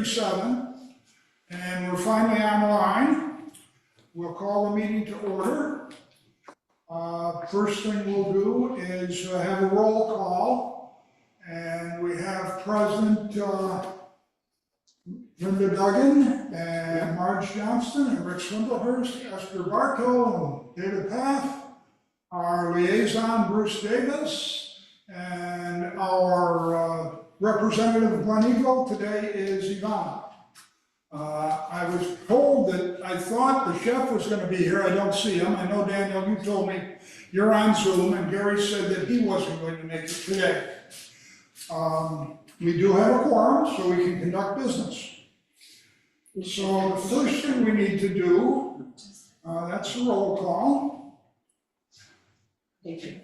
6:37, and we're finally online. We'll call the meeting to order. First thing we'll do is have a roll call, and we have present Linda Duggan and Marge Johnston and Rick Swindlehurst, Esther Bartow, and David Paff, our liaison Bruce Davis, and our representative Glen Eagle today is Ivana. I was told that I thought the chef was going to be here. I don't see him. I know, Daniel, you told me you're on Zoom, and Gary said that he wasn't going to make it today. We do have a quorum, so we can conduct business. So the first thing we need to do, that's a roll call. Okay,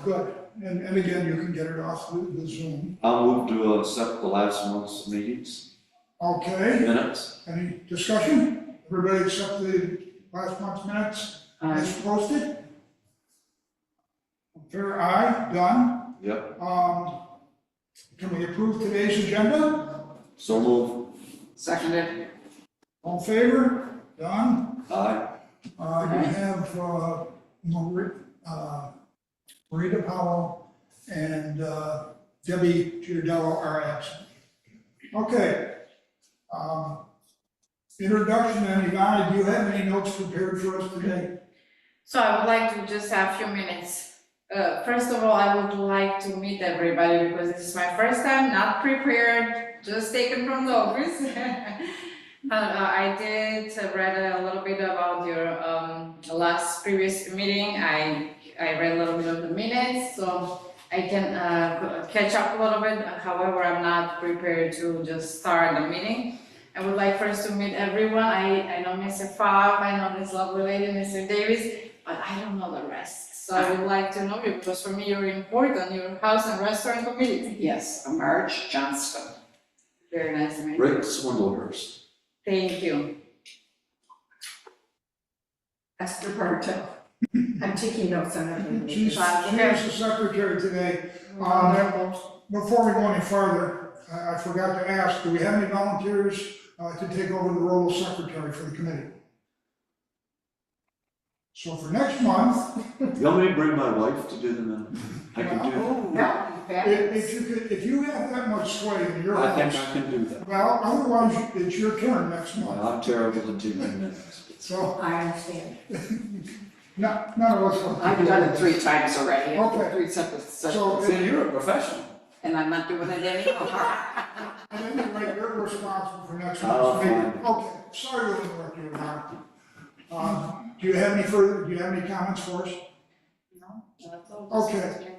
good. And again, you can get it off the Zoom. I'll move to accept the last month's meetings, Okay, minutes. any discussion? Everybody accept the last month's minutes as posted? Fair, aye, done. Yep, Can we approve today's agenda? so move. Seconded. All in favor? Done. Aye. We have Marita Powell and Debbie Giardello are absent. Okay. Introduction, and Ivana, do you have any notes prepared for us today? So I would like to just have a few minutes. First of all, I would like to meet everybody because this is my first time, not prepared, just taken from the office. I did read a little bit about your previous meeting. I read a little bit of the minutes, so I can catch up a little bit. However, I'm not prepared to just start the meeting. I would like first to meet everyone. I know Mr. Favre, I know this lovely lady, Mr. Davis, but I don't know the rest. So I would like to know you because for me you're important, your house and restaurant committee. Yes, Marge Johnston. Very nice to meet you. Rick Swindlehurst. Thank you. Esther Bartow. I'm taking notes on everything. She's the secretary today. Before we go any farther, I forgot to ask, do we have any volunteers to take over the role of secretary for the committee? So for next month, You want me to bring my wife to do the minutes? I can do if you have that much sway in your that. I think house, I can do that. well, otherwise it's your turn next month. Well, I'm terrible at doing minutes. So, I understand. none of us. will- I've done it 3 times already. Okay. 3 separate. So, See, you're a professional. And I'm not doing it anymore. At any rate, you're responsible for next Oh, month's meeting. Okay, sorry to interrupt you, Ron. Do you have any comments for us? No, that's all. Okay.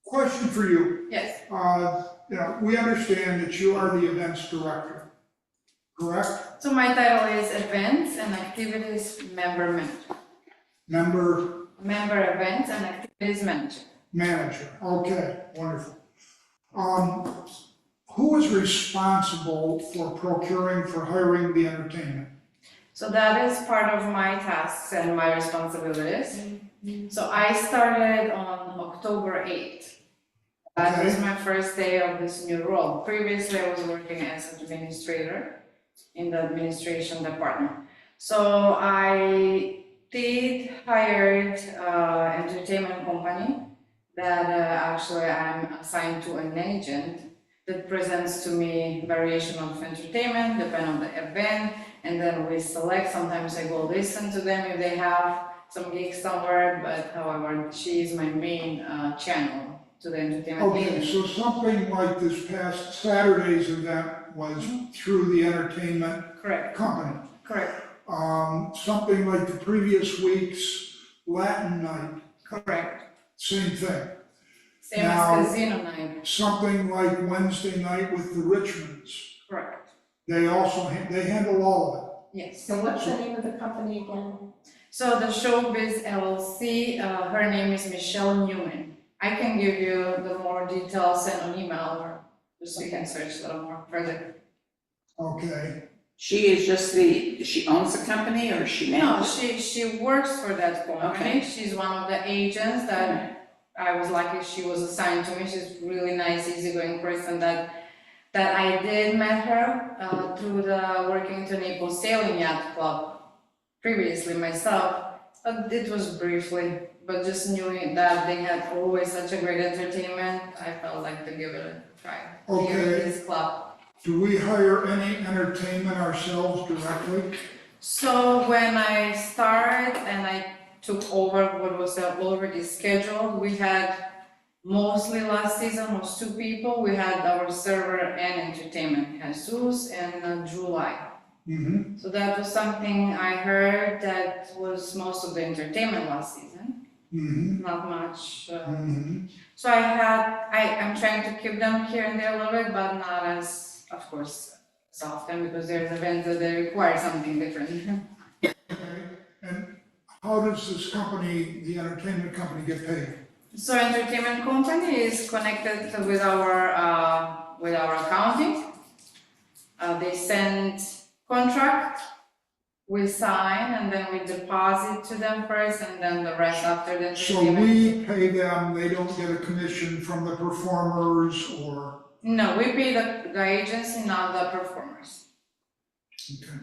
Question for you. Yes, We understand that you are the events director, correct? so my title is Events and Activities Member Manager. Member Events and Activities Manager. Manager, okay, wonderful. Who is responsible for procuring, for hiring the entertainment? So that is part of my tasks and my responsibilities. So I started on October 8th. That was my first day of this new role. Previously, I was working as an administrator in the administration department. So I did hire an entertainment company that actually I'm assigned to an agent that presents to me variation of entertainment, depending on the event, and then we select. Sometimes I go listen to them if they have some gigs somewhere, but however, she is my main channel to the entertainment Okay, agent. so something like this past Saturday's event was through the entertainment Correct, company. correct, Something like the previous week's Latin night, correct. same thing. Same Now- as casino night, Something like Wednesday night with the Richmonds, correct, they also, they handle all of it. yes. So what's the name of the company again? So the Showbiz LLC, her name is Michelle Newman. I can give you the more details sent on email or just so you can search a little more further. Okay, She is just she owns the company or she No, manages? she works for that company. Okay. She's one of the agents that I was lucky she was assigned to me. She's really nice, easygoing person that that I did met her through the Working to Naples Sailing Yacht Club previously myself. It was briefly, but just knowing that they had always such a great entertainment, I felt like to give it a try. Here in Okay. this club. Do we hire any entertainment ourselves directly? So when I started and I took over what was already scheduled, we had mostly last season was 2 people. We had our server and entertainment, Jesus and July. Mm-hmm. So that was something I heard that was most of the entertainment last season, Mm-hmm. not much. Mm-hmm. So I'm trying to keep them here and there a little bit, but not as, of course, as often because there's events that they require something different. Okay. And how does this company, the entertainment company, get paid? So entertainment company is connected with our accounting. They send contract, we sign, and then we deposit to them first, and then the rest after the So entertainment. we pay them, they don't get a commission from the performers or, No, we pay the agency, not the performers. okay.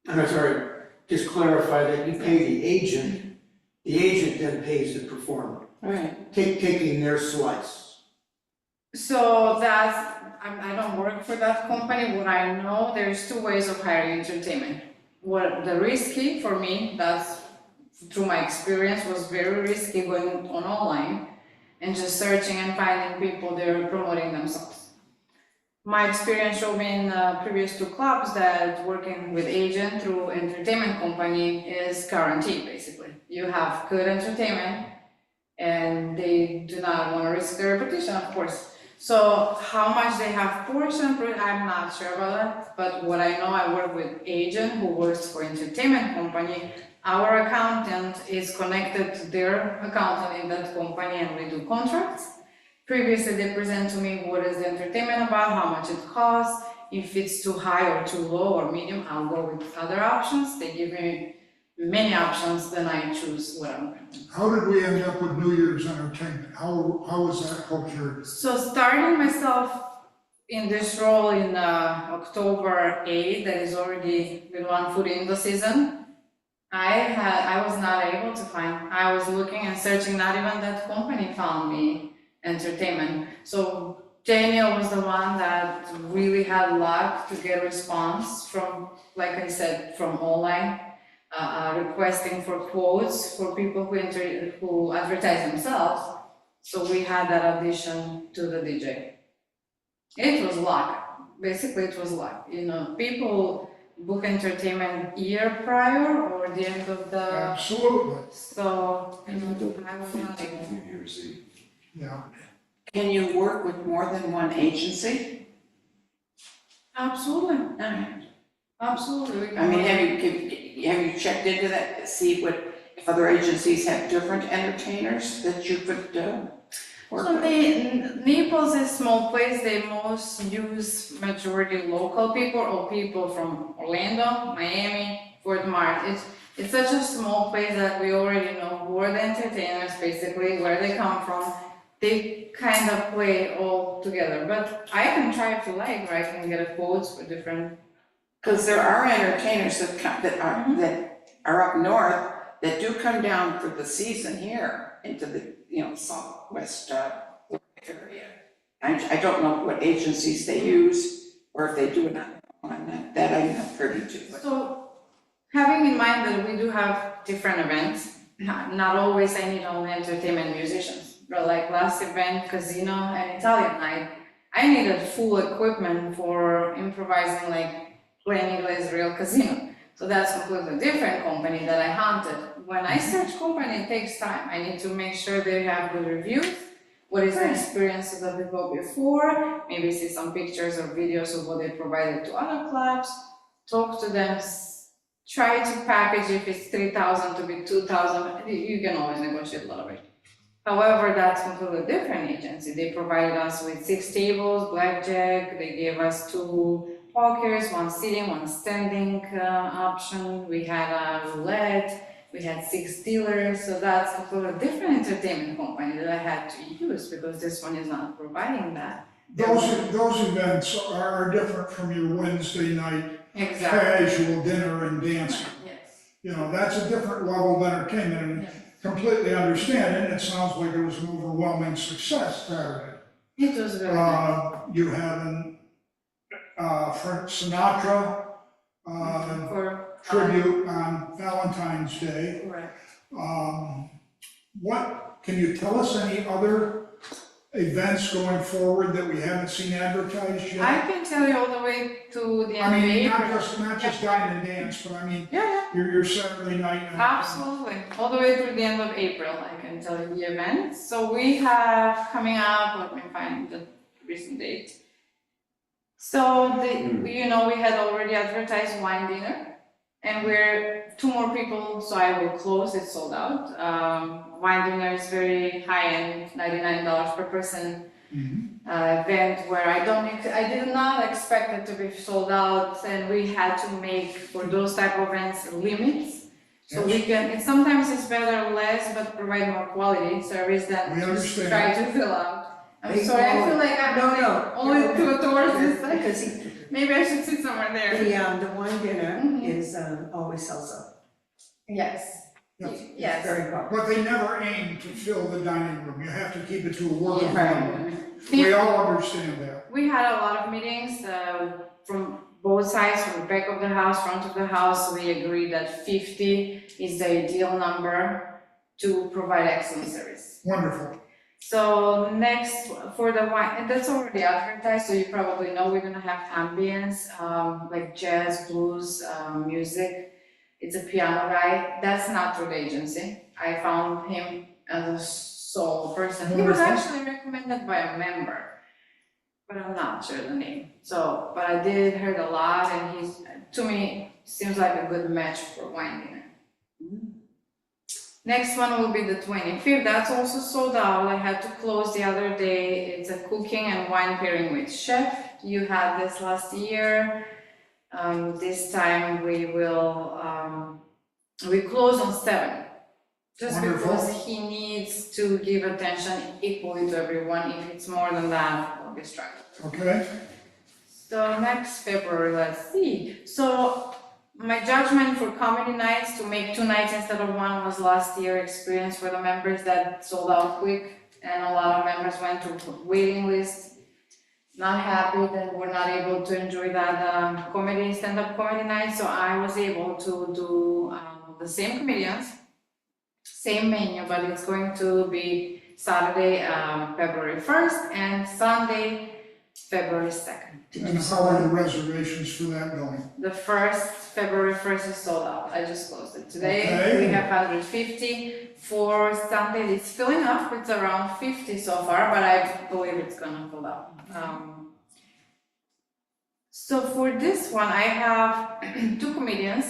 And I'm sorry, just clarify that you pay the agent then pays the performer, Right. taking their slice. So I don't work for that company. What I know, there's 2 ways of hiring entertainment. What the risky for me, that's through my experience, was very risky going on online and just searching and finding people there promoting themselves. My experience showed me in previous 2 clubs that working with agent through entertainment company is guaranteed, basically. You have good entertainment and they do not want to risk their reputation, of course. So how much they have portion, I'm not sure about that, but what I know, I work with agent who works for entertainment company. Our accountant is connected to their accountant in that company and we do contracts. Previously, they present to me what is the entertainment about, how much it costs, if it's too high or too low or medium, I'll go with other options. They give me many options, then I choose what I'm going to do. How did we end up with New Year's entertainment? How was that procured? So starting myself in this role in October 8th, that is already with 1 foot in the season, I was not able to find, I was looking and searching, not even that company found me entertainment. So Daniel was the one that really had luck to get a response from, like I said, from online, requesting for quotes for people who advertise themselves. So we had that audition to the DJ. It was luck, basically it was luck, people book entertainment year prior or the end of the, Absolutely, so, I was not able. New Year's Eve. yeah. Can you work with more than one agency? Absolutely, Alright. absolutely. we can I mean, work. have you checked into that, to see if other agencies have different entertainers that you could work So with? Naples is a small place, they most use majority local people or people from Orlando, Miami, Fort Myers. It's such a small place that we already know who are the entertainers, basically, where they come from. They kind of play all together, but I can try if you like, or I can get a quotes for different. Because there are entertainers that are up north that do come down for the season here into the, southwest area. I don't know what agencies they use or if they do it on that I'm not privy to. But So, having in mind that we do have different events, not always I need only entertainment musicians. But like last event, casino and Italian night, I needed full equipment for improvising, like playing English real casino. So that's completely different company that I hunted. When I search company, it takes time. I need to make sure they have good reviews. What is the experience of the people before? Maybe see some pictures or videos of what they provided to other clubs. Talk to them. Try to package if it's 3,000 to be 2,000. You can always negotiate a little bit. However, that's completely different agency. They provided us with 6 tables, blackjack. They gave us 2 pokers, 1 sitting, 1 standing option. We had a roulette. We had 6 dealers. So that's completely different entertainment company that I had to use because this one is not providing that. those events are different from your Wednesday night Exactly, casual dinner and dancing. yes. You know, that's a different level of entertainment, and completely understand it. It sounds like it was an overwhelming success Saturday. It was very nice. You having, Frank Sinatra, For, tribute on Valentine's Day. correct. What, can you tell us any other events going forward that we haven't seen advertised I yet? can tell you all the way to the I end of mean, April. not just dine and dance, but I mean, Yeah, yeah. your Saturday night. and- Absolutely, all the way through the end of April, I can tell you the events. So we have coming up, let me find the recent date. So you know, we had already advertised wine dinner, and we're 2 more people, so I will close, it's sold out. Wine dinner is very high-end, $99 per person Mhm. event where I did not expect it to be sold out, and we had to make, for those type of events, limits. So we can, sometimes it's better less, but provide more quality service than We just understand. try to fill out. I'm They sorry, I all- feel like I'm No, only two towards this side. Because he, Maybe I should sit somewhere there. the wine dinner Mhm. is, always sells out. Yes. Yes. It's Yes. very popular. But they never aim to fill the dining room. You have to keep it to a workable Right. number. We all understand that. We had a lot of meetings from both sides, from the back of the house, front of the house. We agreed that 50 is the ideal number to provide excellent service. Wonderful. So next for the wine, and that's already advertised, so you probably know we're gonna have ambience, like jazz, blues, music. It's a piano guy. That's not through the agency. I found him as a sole person. He was Wonderful. actually recommended by a member, but I'm not sure the name. So, but I did heard a lot, and he's, to me, seems like a good match for wine dinner. Next one will be the 25th, that's also sold out, I had to close the other day, it's a cooking and wine pairing with chef. You had this last year, this time we will, we close on 7. Just Wonderful. because he needs to give attention equally to everyone, if it's more than that, we'll be struggling. Okay? So next February, let's see. So my judgment for comedy nights to make 2 nights instead of 1 was last year experience for the members that sold out quick, and a lot of members went to waiting list, not happy that we're not able to enjoy that stand-up comedy night. So I was able to do the same comedians, same menu, but it's going to be Saturday, February 1st, and Sunday, February 2nd. And how are the reservations for that going? The February 1st is sold out, I just closed it today. Okay. We have 150, for Sunday it's filling up, it's around 50 so far, but I believe it's gonna fill up. So for this one, I have 2 comedians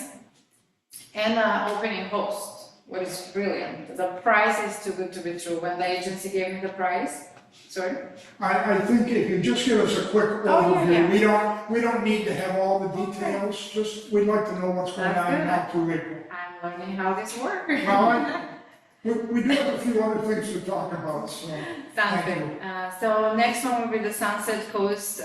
and an opening host, which is brilliant. The price is too good to be true, when the agency gave me the price, sorry? I think if you just give us a quick Oh, yeah, overview, we don't need to have all the details, just, we'd like to know what's going That's on good. now through April. I'm learning how this works. Well, we do have a few other things to talk about, so. Sounds Thank good. So next one will be the Sunset Coast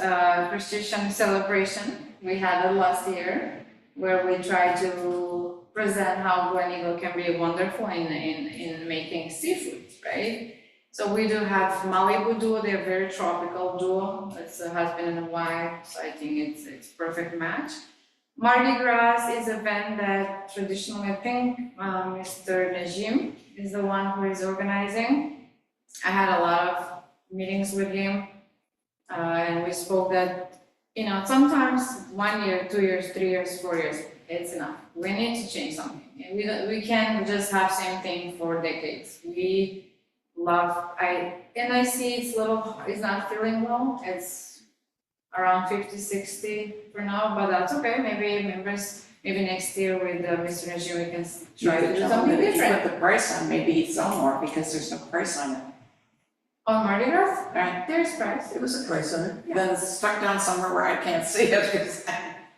Christian Celebration. We had it last year, where we tried to present how Glen Eagle can be wonderful in making seafood, right? So we do have Malibu duo, they're very tropical duo. It's a husband and a wife, so I think it's perfect match. Mardi Gras is an event that traditionally, I think, Mr. Najim is the one who is organizing. I had a lot of meetings with him, and we spoke that, sometimes 1 year, 2 years, 3 years, 4 years, it's enough. We need to change something. And we can't just have same thing for decades. We love, I see it's not feeling well, it's around 50, 60 for now, but that's okay, maybe next year with Mr. Najim, we can try to do something If you different. put the price on, maybe he'd sell more because there's no price on it. On Mardi Gras, Right. there's price. There was a price on it. Then it's stuck down somewhere where I can't see it, 'cause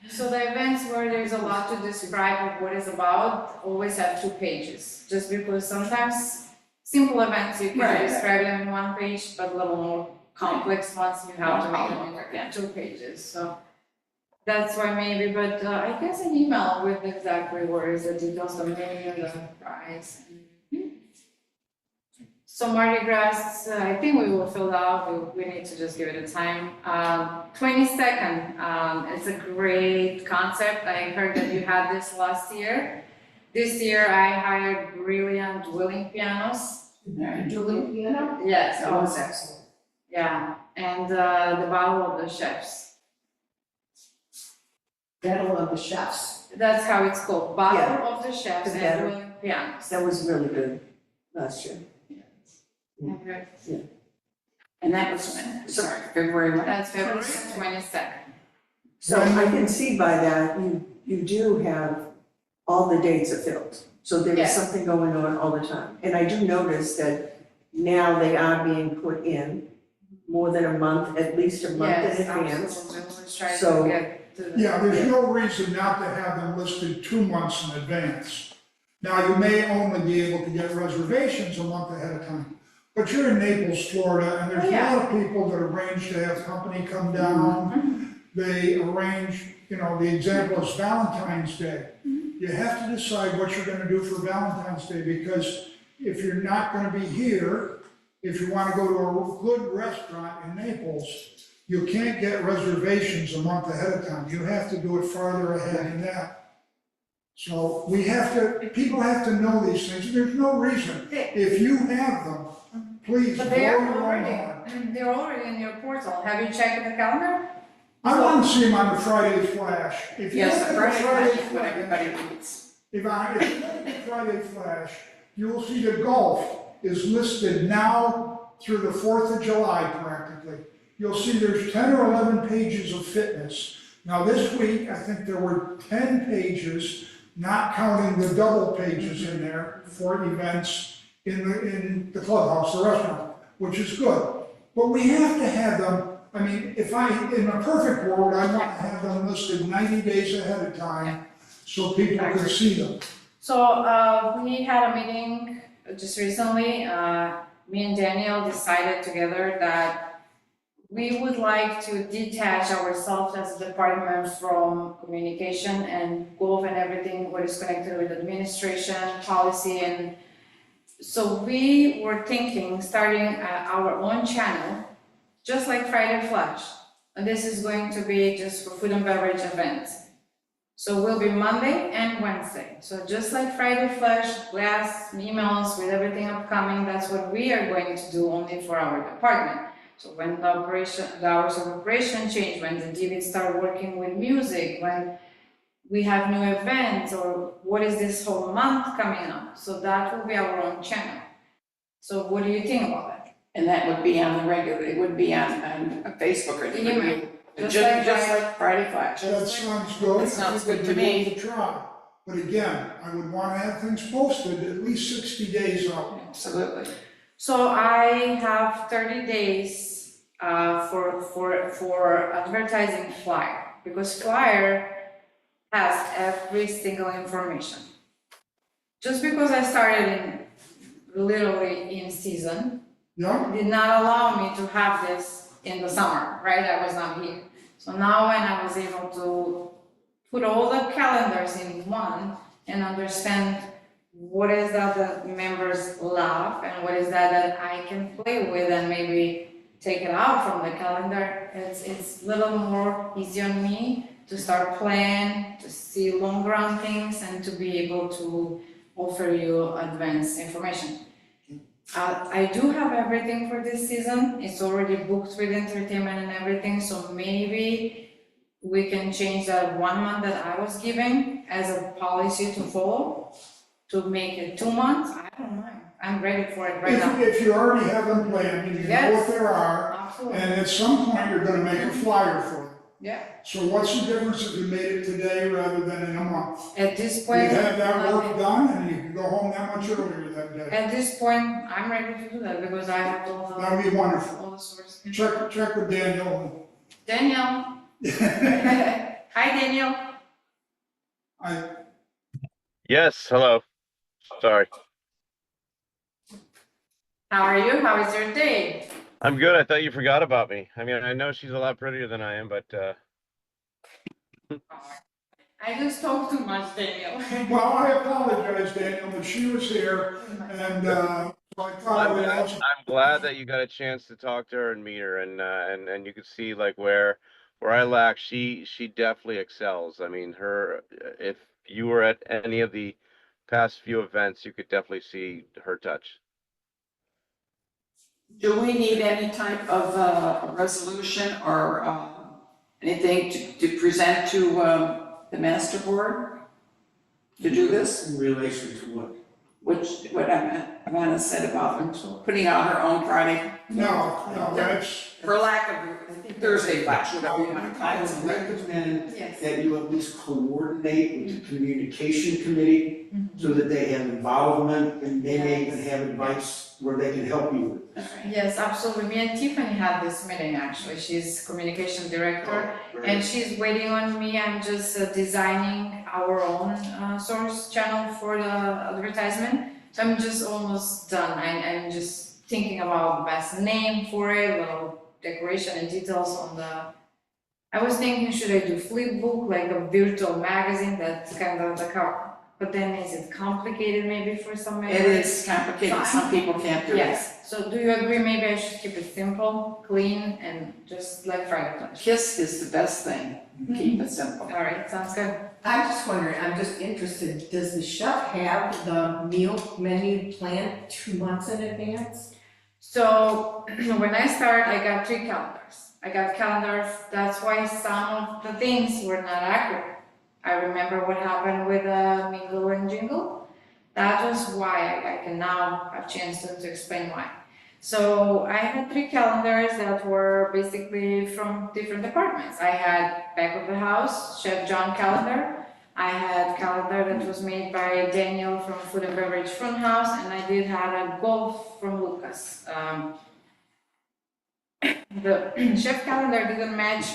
So the events where there's a lot to describe of what it's about always have 2 pages, just because sometimes simple events you can Right. describe them in 1 page, but a little more complex ones, you have to make them Yeah. in 2 pages, so. That's why maybe, but I guess an email with exactly where is the details, the menu, the price. So Mardi Gras, I think we will fill out, we need to just give it a time. 22nd, it's a great concept, I heard that you had this last year. This year I hired brilliant willing pianos. Julie piano? Yes, That was also, excellent. yeah, and the Battle of the Chefs. Battle of the Chefs. That's how it's called, Battle of the Chefs The and battle. willing pianos. That was really good last year. Okay. And that was when, sorry, February what? That's February 22nd. So I can see by that, you do have, all the dates are filled. So there is Yes. something going on all the time. And I do notice that now they are being put in more than a month, at least a month in Yes, advance. absolutely, we'll try So- to get to the. Yeah, there's no reason not to have them listed 2 months in advance. Now, you may only be able to get reservations a month ahead of time, but you're in Naples, Florida, and there's a Yeah. lot of people that arrange to have company come down. They arrange, the example is Valentine's Day. You have to decide what you're gonna do for Valentine's Day, because if you're not gonna be here, if you wanna go to a good restaurant in Naples, you can't get reservations a month ahead of time. You have to do it farther ahead than that. So people have to know these things. There's no reason. If you have them, please go But they are your own already, on. they're already in your portal, have you checked the calendar? I want to see them on the Friday Flash. If you Yes, look the at the Friday Friday flash is what Flash, everybody reads. if you look at the Friday Flash, you will see the golf is listed now through the 4th of July practically. You'll see there's 10 or 11 pages of fitness. Now, this week, I think there were 10 pages, not counting the double pages in there for events in the clubhouse, the restaurant, which is good. But we have to have them, in a perfect world, I want to have them listed 90 days ahead of time so people can see them. So, we had a meeting just recently, me and Daniel decided together that we would like to detach ourselves as a department from communication and golf and everything what is connected with administration, policy, and so we were thinking starting our own channel, just like Friday Flash. And this is going to be just for food and beverage events. So will be Monday and Wednesday. So just like Friday Flash, blasts, emails with everything upcoming, that's what we are going to do only for our department. So when the hours of operation change, when the DVs start working with music, when we have new events, or what is this whole month coming up? So that will be our own channel. So what do you think about that? And that would be on the regular, it would be on Facebook or it would be, Just just like like Friday Flash. That sounds good. That sounds I think good to we'd be me. able to try. But again, I would want to have things posted at least 60 days out. Absolutely. So I have 30 days for advertising flyer, because flyer has every single information. Just because I started literally in season, Yeah? did not allow me to have this in the summer, right? I was not here. So now when I was able to put all the calendars in one and understand what is that the members love and what is that I can play with and maybe take it out from the calendar, it's a little more easy on me to start playing, to see longer on things and to be able to offer you advanced information. I do have everything for this season, it's already booked with entertainment and everything, so maybe we can change that 1 month that I was giving as a policy to follow, to make it 2 months, I don't mind, I'm ready for it right now. If you already have them planned, and you know Yes. what there are, Absolutely, and at some point you're gonna make a flyer for them. yeah, So what's the difference if you made it today rather than in a month? at this You point. have that work done and you can go home that much earlier that day. At this point, I'm ready to do that because I have That would be wonderful. all the sources. Check with Daniel. Daniel. Hi, Daniel. Yes, hello. Sorry. How are you? How is your day? I'm good. I thought you forgot about me. I mean, I know she's a lot prettier than I am, but I just talk too much, Daniel. Well, I apologize, Daniel, but she was here, and, so I thought I would ask. I'm glad that you got a chance to talk to her and meet her, and you could see like where I lack, she definitely excels. I mean, her if you were at any of the past few events, you could definitely see her touch. Do we need any type of a resolution or anything to present to the master board to do this? In relation to what? What Amanda said about putting out her own Friday, No, that's, for lack of Thursday flash, whatever you want to call I it. would recommend Yes. that you at least coordinate with the communication committee so that they have involvement and they may even have advice where they can help you with this. Yes, absolutely. Me and Tiffany had this meeting actually. She's communication director and she's waiting on me. I'm just designing our own source channel for the advertisement. So I'm just almost done. I'm just thinking about the best name for it, little decoration and details on the. I was thinking, should I do flipbook, like a virtual magazine that's kind of like a, but then is it complicated maybe for some It members? is complicated, some people can't do it. Yes, so do you agree maybe I should keep it simple, clean, and just like Friday Punch? KISS is the best thing, keep it simple. All right, sounds good. I'm just wondering, I'm just interested, does the chef have the meal menu planned 2 months in advance? So when I started, I got 3 calendars. I got calendars, that's why some of the things were not accurate. I remember what happened with Mingle and Jingle. That was why I can now have chance to explain why. So I had 3 calendars that were basically from different departments. I had back of the house, Chef John calendar. I had calendar that was made by Daniel from Food and Beverage Front House, and I did have a golf from Lucas. The chef calendar didn't match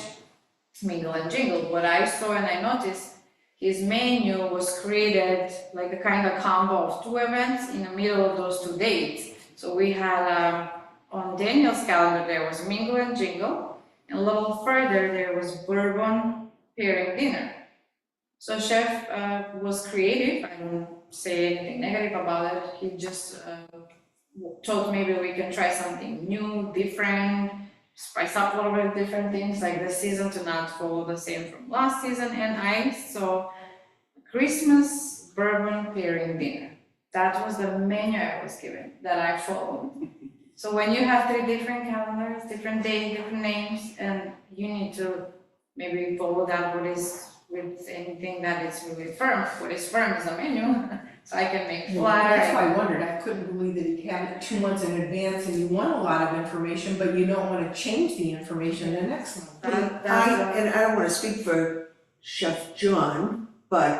Mingle and Jingle. What I saw and I noticed, his menu was created like a kind of combo of 2 events in the middle of those 2 dates. So we had, on Daniel's calendar, there was Mingle and Jingle, and a little further, there was Bourbon pairing dinner. So chef was creative, I don't say anything negative about it, he just thought maybe we can try something new, different, spice up a little bit different things, like this season to not follow the same from last season, and I saw Christmas bourbon pairing dinner. That was the menu I was given, that I followed. So when you have 3 different calendars, different days, different names, and you need to maybe follow that what is with anything that is really firm. What is firm is a menu, so I can make Well, flyers. that's why I wondered, I couldn't believe that he'd have it 2 months in advance and you want a lot of information, but you don't wanna change the information the next month. And I don't wanna speak for Chef John, but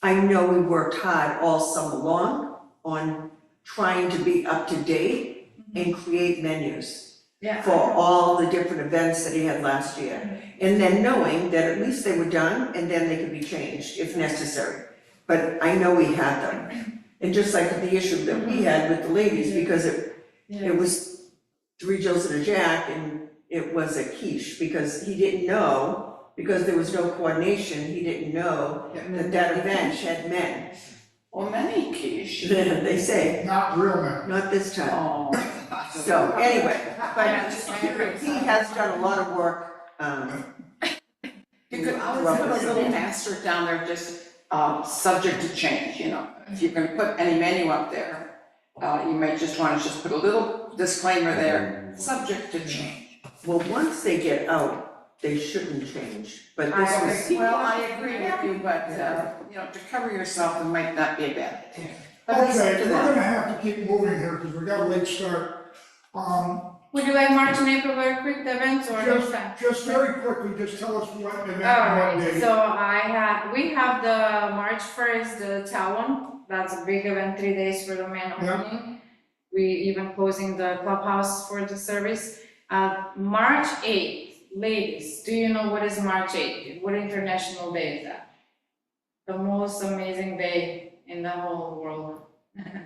I know we worked hard all summer long on trying to be up to date and create menus Yeah. for all the different events that he had last year. And then knowing that at least they were done and then they could be changed if necessary. But I know we had them. And just like the issue that we had with the ladies, because it was 3 Jills and a Jack and it was a quiche, because he didn't know, because there was no coordination, he didn't know that event had men. Well, many quiche. They say, not real men. not this time. Oh. So anyway, but Yeah. he has done a lot of work, You could always put a little asterisk down there, just subject to change, you know. If you're gonna put any menu up there, you might just wanna just put a little disclaimer there, subject to change. well, once they get out, they shouldn't change, but this was. Well, I agree with you, but, you know, to cover yourself, it might not be a bad idea. But it's up Okay, to we're them. gonna have to keep moving here, because we got a late start. Would you like March and April very quick, the events, or next time? Just very quickly, just tell us what event, what Alright, date. so we have the March 1st, the Talon, that's a big event, 3 days for the man Yeah. opening. We even closing the clubhouse for the service. March 8th, ladies, do you know what is March 8th? What international day is that? The most amazing day in the whole world.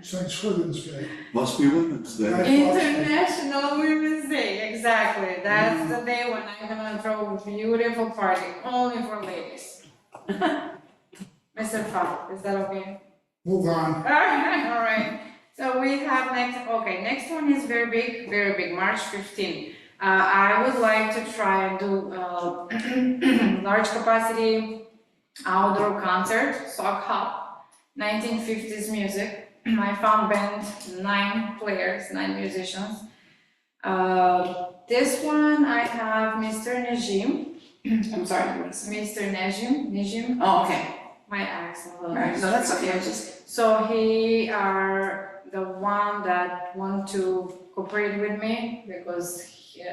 Since Women's Day. Must be Women's Day. International Women's Day, exactly. That's the day when I'm gonna throw a beautiful party, only for ladies. Mr. Fowl, is that okay? Move on. All right. So we have next one is very big, March 15. I would like to try and do large capacity outdoor concert, sock hop, 1950s music. My fun band, 9 players, 9 musicians. This one I have Mr. Najim. I'm sorry, what is it? Mr. Najim. Oh, okay, My accent. all right, no, that's okay, I just, So he are the one that want to cooperate with me because he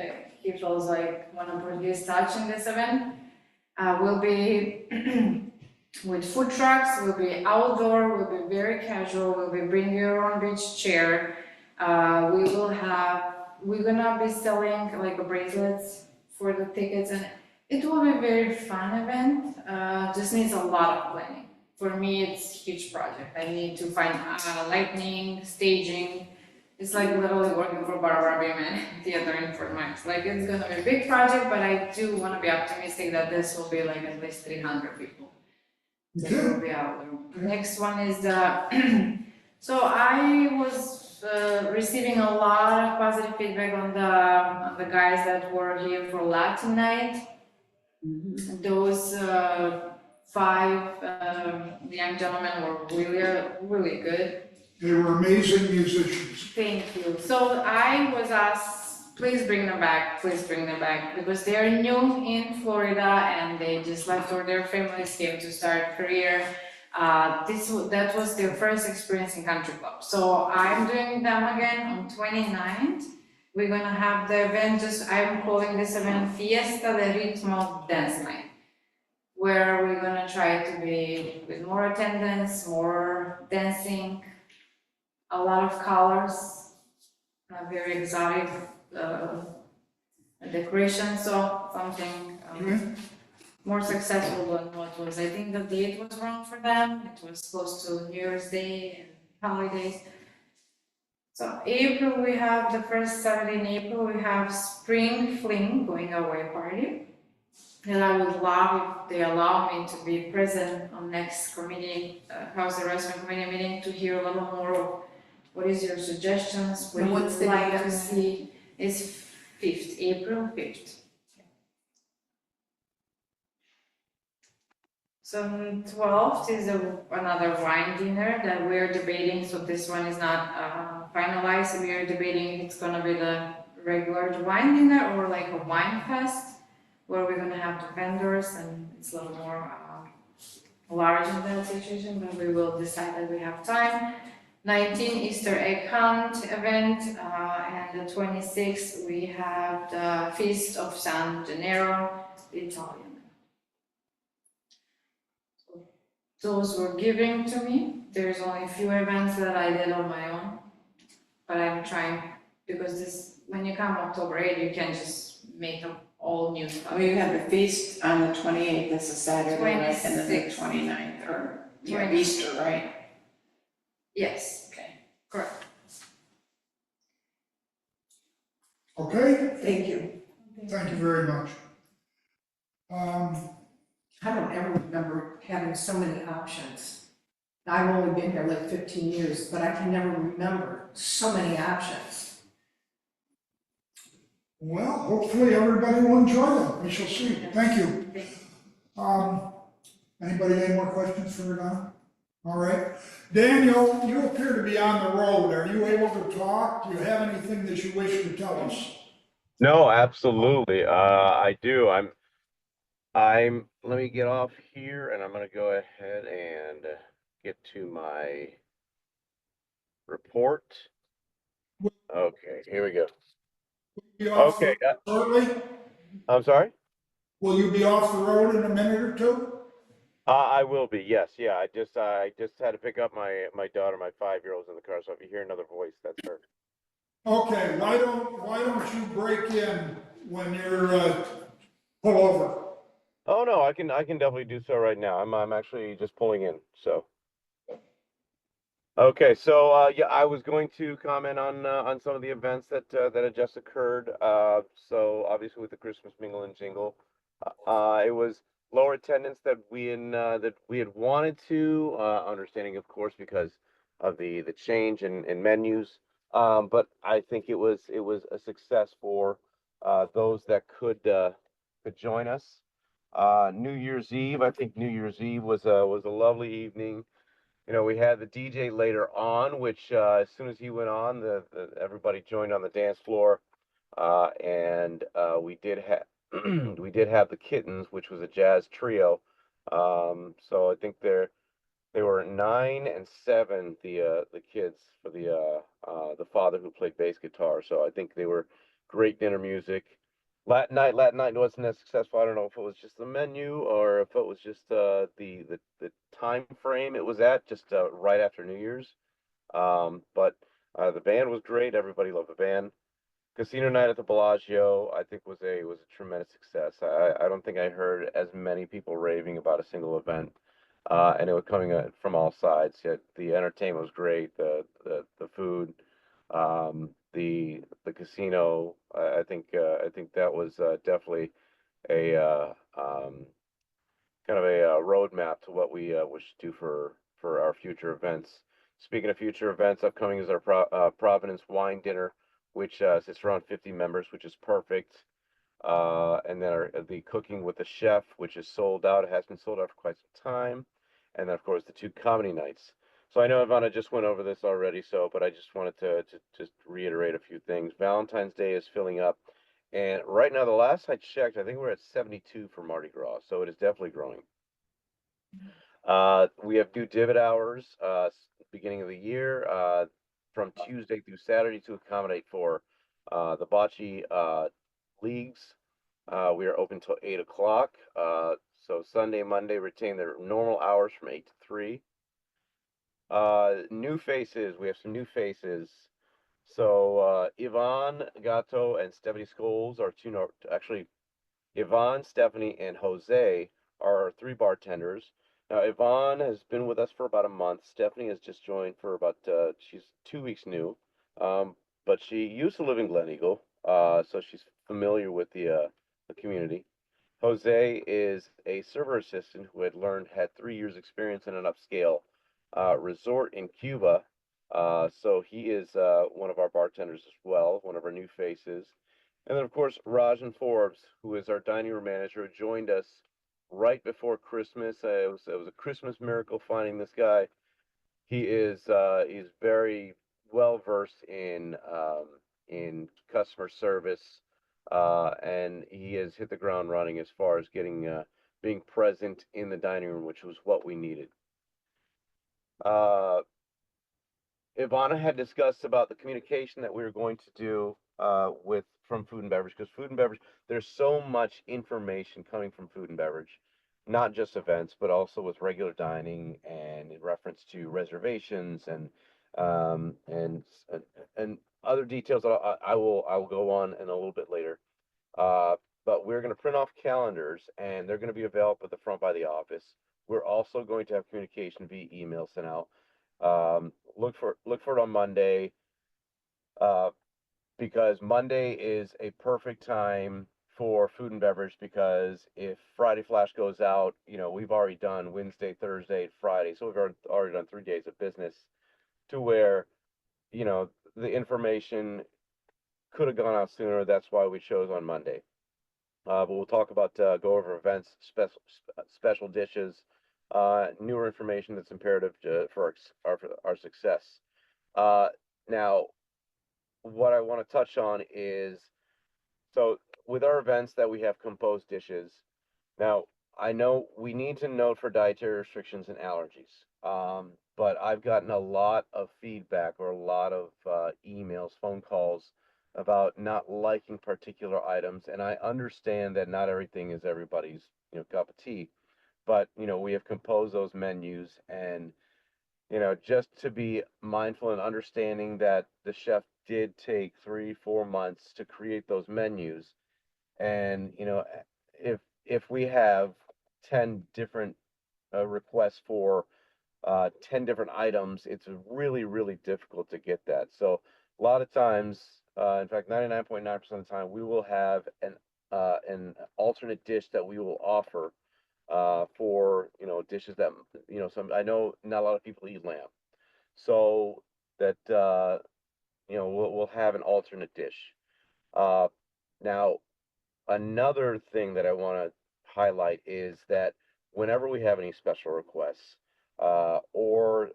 feels like wanna put his touch in this event. Will be with food trucks, will be outdoor, will be very casual, will be bring your own beach chair. We're gonna be selling like bracelets for the tickets, and it will be a very fun event, just needs a lot of planning. For me, it's a huge project. I need to find lighting, staging. It's like literally working for Barbara Bierman Theater in Fort Myers. Like it's gonna be a big project, but I do wanna be optimistic that this will be like at least 300 people. That will be out there. Next one is the, so I was receiving a lot of positive feedback on the guys that were here for Latin night. Those 5 young gentlemen were really good. They were amazing musicians. Thank you. So I was asked, please bring them back, because they're new in Florida and they just left or their families came to start career. That was their first experience in country club. So I'm doing them again on 29th. We're gonna have the event, I'm calling this event Fiesta de Ritmo Dance Night, where we're gonna try to be with more attendance, more dancing, a lot of colors, a very exotic decoration, so something more successful than what was. I think the date was wrong for them. It was close to New Year's Day and holidays. So April, we have the first Saturday in April, we have Spring Fling going away party. And I would love if they allow me to be present on next committee, House Restaurant Committee meeting to hear a little more of what is your suggestions, what And you what's would the like date to on that? see. It's 5th, April 5th. So 12th is another wine dinner that we're debating, so this one is not finalized, we are debating if it's gonna be the regular wine dinner or like a wine fest, where we're gonna have the vendors and it's a little more large in that situation, but we will decide that we have time. 19 Easter egg hunt event, and the 26th we have the Feast of San Gennaro, the Italian. Those were given to me. There's only a few events that I did on my own, but I'm trying, because this, when you come October 8th, you can just make up all new stuff. oh, you have the feast on the 28th, that's a Saturday, right, and then the 26th. 29th, or, you have 20th. Easter, right? Yes, Okay. correct. Okay, Thank you. thank you very much. I don't ever remember having so many options. I've only been here like 15 years, but I can never remember so many options. Well, hopefully everybody will enjoy them. We shall see. Thank you. Anybody any more questions for Don? All right. Daniel, you appear to be on the road. Are you able to talk? Do you have anything that you wish to tell us? No, absolutely. I do. Let me get off here and I'm gonna go ahead and get to my report. Okay, here we go. Be off Okay, shortly? I'm sorry? Will you be off the road in a minute or two? I will be, yes, yeah. I just had to pick up my daughter, my 5-year-old's in the car, so if you hear another voice, that's her. Okay, why don't you break in when you're pull over? Oh no, I can definitely do so right now. I'm actually just pulling in, so. Okay, so yeah, I was going to comment on some of the events that had just occurred. So obviously with the Christmas mingle and jingle, it was lower attendance that we had wanted to, understanding of course because of the change in menus. But I think it was a success for those that could join us. New Year's Eve, I think New Year's Eve was a lovely evening. We had the DJ later on, which as soon as he went on, everybody joined on the dance floor, and we did have we did have the Kittens, which was a jazz trio. So I think they were 9 and 7, the kids for the father who played bass guitar. So I think they were great dinner music. Latin night wasn't as successful. I don't know if it was just the menu or if it was just the time frame it was at, just right after New Year's. But the band was great. Everybody loved the band. Casino night at the Bellagio, I think was a tremendous success. I don't think I heard as many people raving about a single event, and it was coming from all sides. Yet the entertainment was great. The food, the casino. I think that was definitely a kind of a roadmap to what we should do for our future events. Speaking of future events, upcoming is our Providence Wine Dinner, which sits around 50 members, which is perfect. And then the Cooking with the Chef, which is sold out. It has been sold out for quite some time. And then, of course, the 2 comedy nights. So I know Ivana just went over this already, but I just wanted to just reiterate a few things. Valentine's Day is filling up. And right now, the last I checked, I think we're at 72 for Mardi Gras. So it is definitely growing. We have due divot hours, beginning of the year, from Tuesday through Saturday to accommodate for the bocce leagues. We are open till 8 o'clock. So Sunday, Monday retain their normal hours from 8 to 3. New faces. We have some new faces. So Yvonne Gatto and Stephanie Scholes are actually Yvonne, Stephanie, and Jose are our 3 bartenders. Now, Yvonne has been with us for about a month. Stephanie has just joined for about, she's 2 weeks new. But she used to live in Glen Eagle, so she's familiar with the community. Jose is a server assistant who had 3 years experience in an upscale resort in Cuba. So he is one of our bartenders as well, one of our new faces. And then, of course, Rajan Forbes, who is our dining room manager, joined us right before Christmas. It was a Christmas miracle finding this guy. He's very well versed in customer service, and he has hit the ground running as far as being present in the dining room, which was what we needed. Ivana had discussed about the communication that we were going to do from food and beverage, because food and beverage, there's so much information coming from food and beverage, not just events, but also with regular dining and in reference to reservations um, and and other details that I will go on in a little bit later. But we're going to print off calendars, and they're going to be available at the front by the office. We're also going to have communication via email sent out. Look for it on Monday, because Monday is a perfect time for food and beverage, because if Friday Flash goes out, we've already done Wednesday, Thursday, Friday, so we've already done 3 days of business, to where the information could have gone out sooner. That's why we chose on Monday. But we'll talk about go over events, special dishes, newer information that's imperative for our success. Now, what I want to touch on is, so with our events that we have composed dishes. Now, I know we need to note for dietary restrictions and allergies, but I've gotten a lot of feedback or a lot of emails, phone calls about not liking particular items, and I understand that not everything is everybody's cup of tea, but we have composed those menus, and just to be mindful and understanding that the chef did take 3-4 months to create those menus. And if we have 10 different requests for 10 different items, it's really, really difficult to get that. So a lot of times, in fact, 99.9% of the time, we will have an alternate dish that we will offer for, you know, dishes that, you know, I know not a lot of people eat lamb. So that, you know, we'll have an alternate dish. Uh, Now, another thing that I want to highlight is that whenever we have any special requests or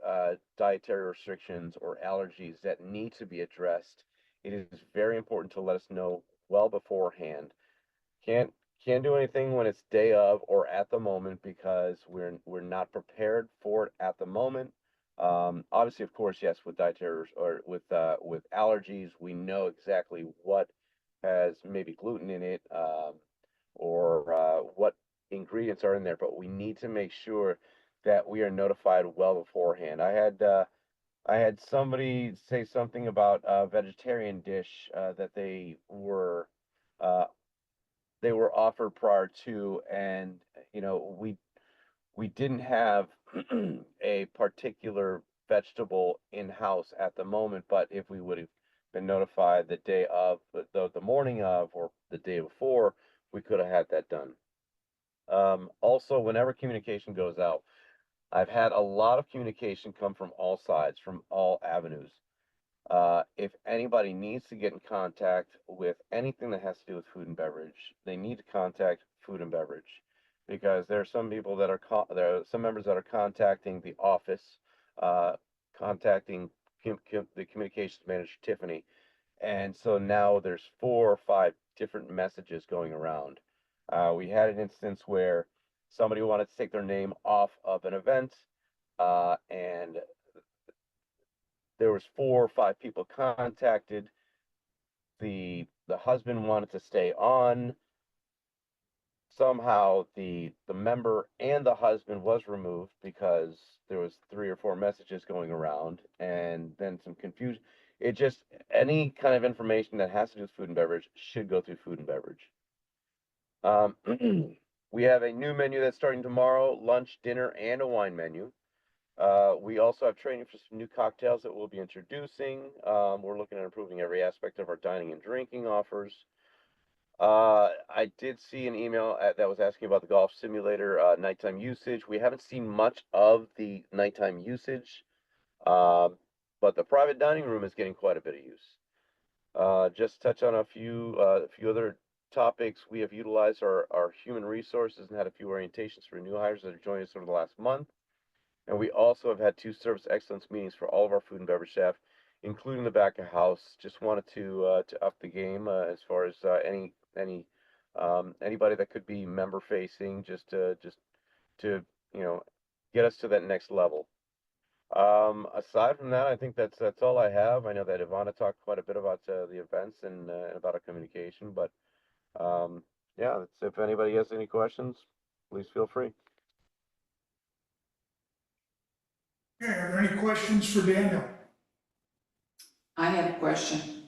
dietary restrictions or allergies that need to be addressed, it is very important to let us know well beforehand. Can't can't do anything when it's day of or at the moment because we're not prepared for it at the moment. Obviously, of course, yes, with dietary or with allergies, we know exactly what has maybe gluten in it, or what ingredients are in there, but we need to make sure that we are notified well beforehand. I had somebody say something about a vegetarian dish that uh, they were offered prior to, and you know, we didn't have a particular vegetable in house at the moment, but if we would have been notified the day of, the morning of, or the day before, we could have had that done. Also, whenever communication goes out, I've had a lot of communication come from all sides, from all avenues. If anybody needs to get in contact with anything that has to do with food and beverage, they need to contact food and beverage because there are some people that there are some members that are contacting the office, contacting the communications manager, Tiffany. And so now there's 4 or 5 different messages going around. We had an instance where somebody wanted to take their name off of an event, and there was 4 or 5 people contacted. The husband wanted to stay on. Somehow the member and the husband was removed because there was 3 or 4 messages going around, and then some confusion. It just, any kind of information that has to do with food and beverage should go through food and beverage. We have a new menu that's starting tomorrow: lunch, dinner, and a wine menu. We also have training for some new cocktails that we'll be introducing. We're looking at improving every aspect of our dining and drinking offers. I did see an email that was asking about the golf simulator nighttime usage. We haven't seen much of the nighttime usage, but the private dining room is getting quite a bit of use. Just to touch on a few other topics. We have utilized our human resources and had a few orientations for new hires that are joining us over the last month. And we also have had 2 service excellence meetings for all of our food and beverage staff, including the back of house. Just wanted to up the game as far as anybody that could be member facing, just to you know, get us to that next level. Aside from that, I think that's all I have. I know that Ivana talked quite a bit about the events and about our communication, but yeah, if anybody has any questions, please feel free. Okay, are there any questions for Daniel? I have a question.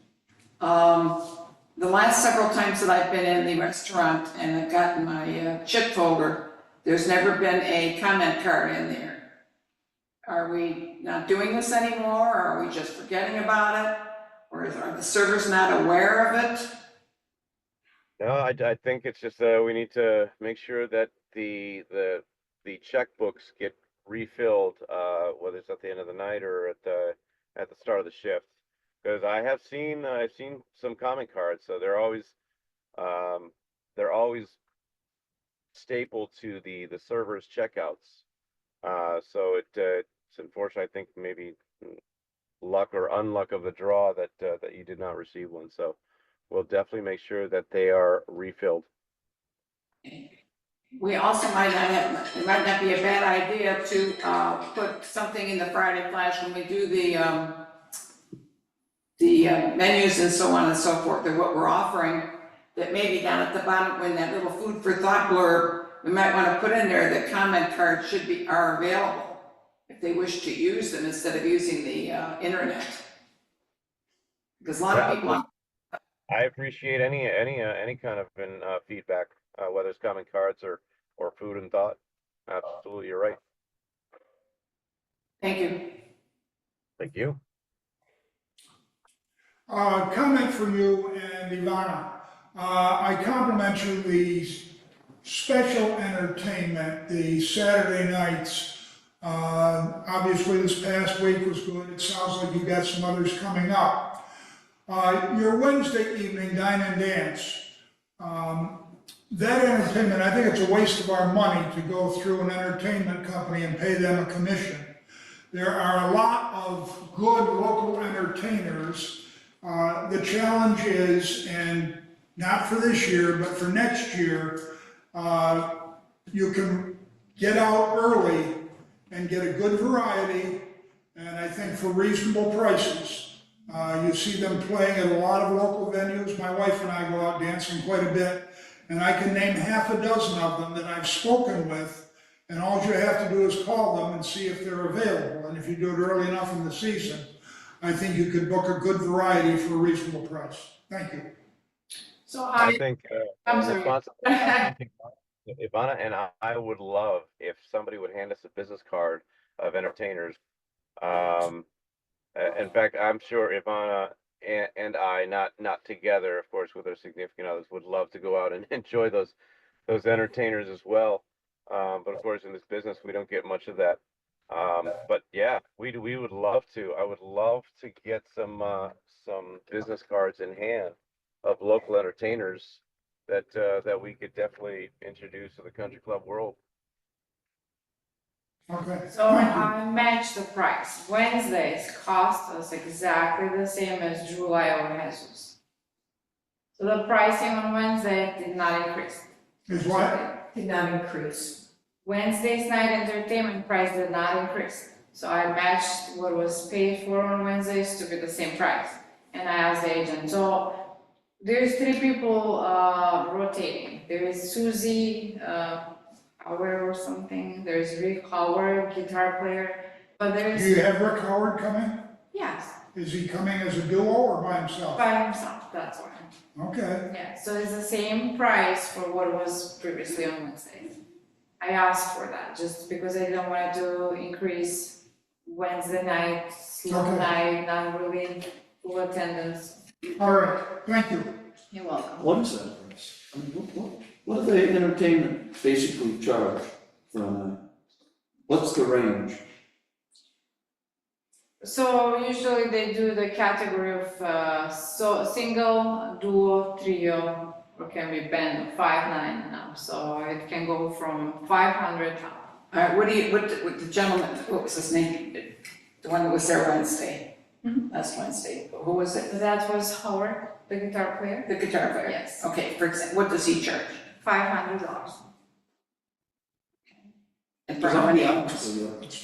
The last several times that I've been in the restaurant and I've gotten my chip folder, there's never been a comment card in there. Are we not doing this anymore, or are we just forgetting about it? Or are the servers not aware of it? No, I think it's just we need to make sure that the checkbooks get refilled, whether it's at the end of the night or at the start of the shift. Because I've seen some comment cards, so they're always staple to the server's checkouts. So it's unfortunate. I think maybe luck or unluck of the draw that that you did not receive one. So we'll definitely make sure that they are refilled. We also it might not be a bad idea to put something in the Friday Flash when we do the menus and so on and so forth, or what we're offering, that maybe down at the bottom, when that little food for thought blurb, we might want to put in there that comment cards are available if they wish to use them instead of using the internet. Because a lot of people. I appreciate any kind of feedback, whether it's comment cards or food and thought. Absolutely, you're right. Thank you. Thank you. Comment for you and Ivana. I compliment you the special entertainment, the Saturday nights. Obviously, this past week was good. It sounds like you got some others coming up. Your Wednesday evening dine and dance. That entertainment, I think it's a waste of our money to go through an entertainment company and pay them a commission. There are a lot of good local entertainers. The challenge is, and not for this year, but for next year, you can get out early and get a good variety, and I think for reasonable prices. You see them playing at a lot of local venues. My wife and I go out dancing quite a bit, and I can name half a dozen of them that I've spoken with, and all you have to do is call them and see if they're available. And if you do it early enough in the season, I think you could book a good variety for a reasonable price. Thank you. So I think, I'm in sorry. response, I think Ivana and I would love if somebody would hand us a business card of entertainers. In fact, I'm sure Ivana and I, not together, of course, with our significant others, would love to go out and enjoy those entertainers as well. But of course, in this business, we don't get much of that. But yeah, we would love to. I would love to get some business cards in hand of local entertainers that we could definitely introduce to the country club world. Okay. So Thank you. I matched the price. Wednesdays cost us exactly the same as July or Jesus. So the pricing on Wednesday did not increase. Is what? Did not increase. Wednesday's night entertainment price did not increase. So I matched what was paid for on Wednesdays to be the same price. And I asked the agent, so there's 3 people rotating. There is Susie Howard or something. There's Rick Howard, guitar player. But Do you there's, have Rick Howard coming? yes, Is he coming as a duo or by himself? by himself, that's why. Okay. Yeah, so it's the same price for what was previously on Wednesday. I asked for that, just because I didn't want to increase Wednesday night, slow Okay. night, not really full attendance. All right. Thank you. You're welcome. What is that price? I mean, what do they entertainment basically charge from, what's the range? So usually they do the category of, single, duo, trio, or can be band of 5, 9 now, so it can go from 500 up. All right, what the gentleman, what was his name? The one that was there Wednesday, last Wednesday, who was it? That was Howard, the guitar player, The guitar player? Yes. Okay, for example, what does he charge? $500. And for how many hours?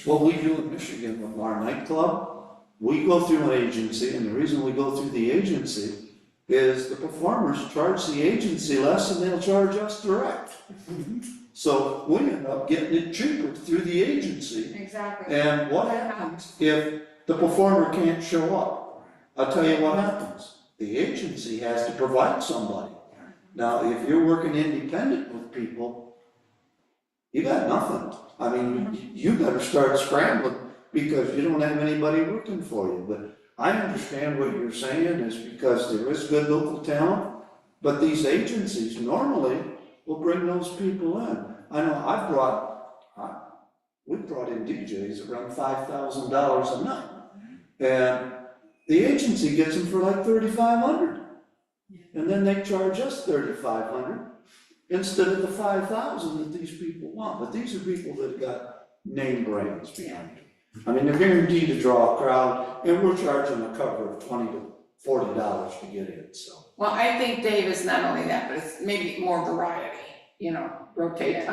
What we do in Michigan with our nightclub, we go through an agency, and the reason we go through the agency is the performers charge the agency less than they'll charge us direct. So we end up getting it cheaper through the agency. Exactly. And what happens if the performer can't show up? I'll tell you what happens. The agency has to provide somebody. Now, if you're working independent with people, you got nothing. I mean, you better start scrambling because you don't have anybody working for you. But I understand what you're saying is because there is good local talent, but these agencies normally will bring those people in. I know we brought in DJs around $5,000 a night. And the agency gets them for like $3,500. And then they charge us $3,500 instead of the $5,000 that these people want. But these are people that got name brands behind them. I mean, they're guaranteed to draw a crowd, and we're charging a cover of $20 to $40 to get in, so. Well, I think Dave is not only that, but it's maybe more variety, rotate.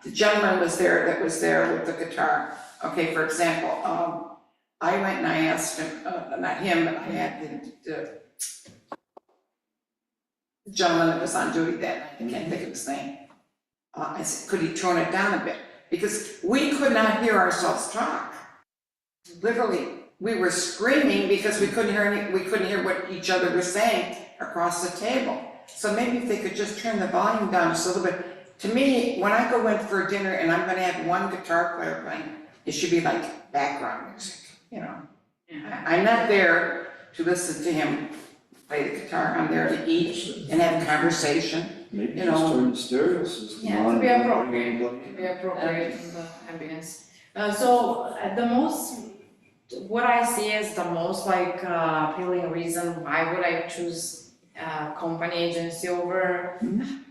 The gentleman was there that was there with the guitar. Okay, for example, I went and I asked him, not him, but I had the gentleman that was on duty that night, I can't think of his name. I said, could he tone it down a bit? Because we could not hear ourselves talk. Literally, we were screaming because we couldn't hear what each other was saying across the table. So maybe if they could just turn the volume down just a little bit. To me, when I go in for dinner and I'm gonna have one guitar player playing, it should be like background music, you know? Yeah. I'm not there to listen to him play the guitar, I'm there to eat and have a conversation. Maybe You just know. turn the stereo system Yeah, on. to be and appropriate, everybody- to be appropriate in the ambience. The most, what I see as the most like appealing reason why would I choose company agency over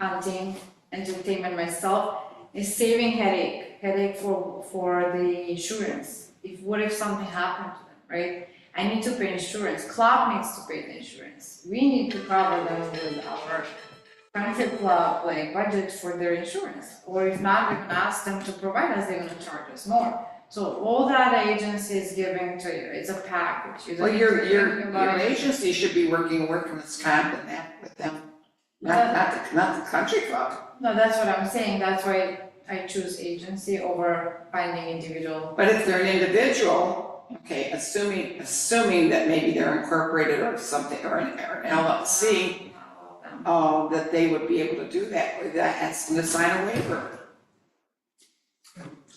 hunting entertainment myself is saving headache for the insurance. What if something happened to them, right? I need to pay insurance, club needs to pay the insurance, we need to cover them with our country club like budget for their insurance, or if not, we're gonna ask them to provide us, they're gonna charge us more. So all that agency is giving to you, it's a package. You don't Well, need your, to your, think about your it. agency should be working workman's comp and that with them, not the country club. No, that's what I'm saying, that's why I choose agency over finding individual. But if they're an individual, okay, assuming that maybe they're incorporated or something, or an LLC, that they would be able to do that, or that has to sign a waiver.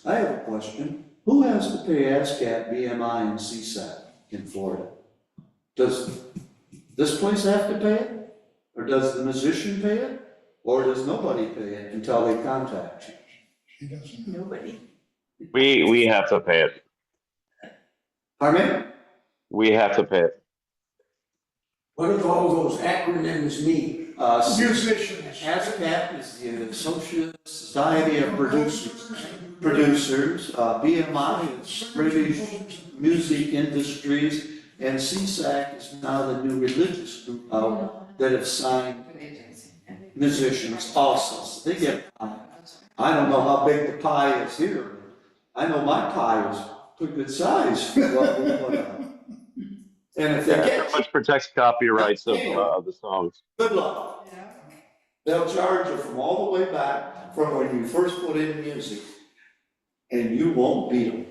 I have a question. Who has to pay ASCAP, BMI, and CSAT in Florida? Does this place have to pay it? Or does the musician pay it? Or does nobody pay it until they contact you? She doesn't. Nobody. We have to pay it. Pardon me? We have to pay it. What do all those acronyms mean? Musicians. ASCAP is the Associate Society of Producers. BMI is British Music Industries, and CSAC is now the new religious group that have signed Good agency. musicians also. So they get pie. I don't know how big the pie is here. I know my pie is pretty good size for what we put on. And if they Yeah, get pretty much protects copyrights of the songs. good luck. Yeah. They'll charge you from all the way back from when you first put in music, and you won't beat them.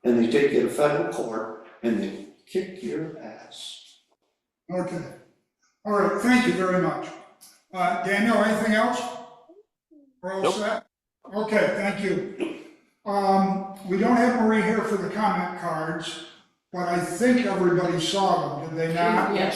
And they take you to federal court and they kick your ass. Okay. All right, thank you very much. Daniel, anything else? We're all Nope. set? Okay, thank you. We don't have Marie here for the comment cards, but I think everybody saw them, did they not? Yeah,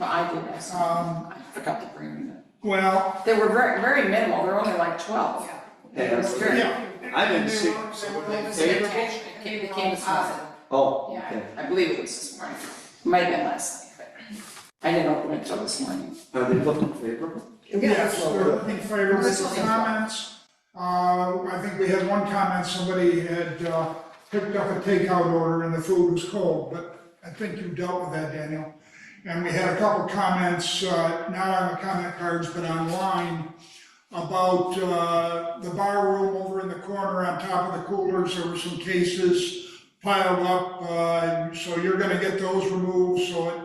I did ask them. Um, I forgot to bring them. well, They were very, very minimal, they're only like 12. It was very- yeah. I didn't They see were- them, so they were- were they It was favorable? attached, it came this morning. Oh, Yeah, okay. I believe it was this morning. Might have been last night, but I didn't open it until this morning. Are they looking favorable? Yes, they're in favor of This the is- comments. I think we had one comment, somebody had picked up a takeout order and the food was cold, but I think you dealt with that, Daniel. And we had a couple comments, not on the comment cards, but online, about the bar room over in the corner on top of the coolers. There were some cases piled up, so you're gonna get those removed so it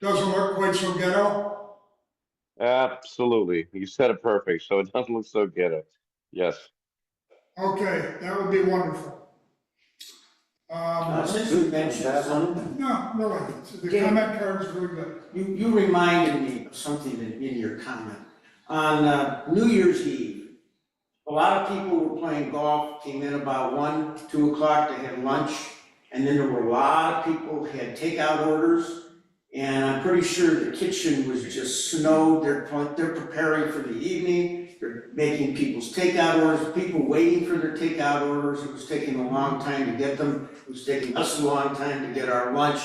doesn't look quite so ghetto. Absolutely. You said it perfect, so it doesn't look so ghetto. Yes. Okay, that would be wonderful. Since we mentioned That something, one? No, really, the Dave. comment card is very good. you reminded me of something in your comment. On New Year's Eve, a lot of people were playing golf, came in about 1, 2 o'clock, they had lunch, and then there were a lot of people who had takeout orders, and I'm pretty sure the kitchen was just snowed, they're preparing for the evening, they're making people's takeout orders, people waiting for their takeout orders, it was taking a long time to get them, it was taking us a long time to get our lunch.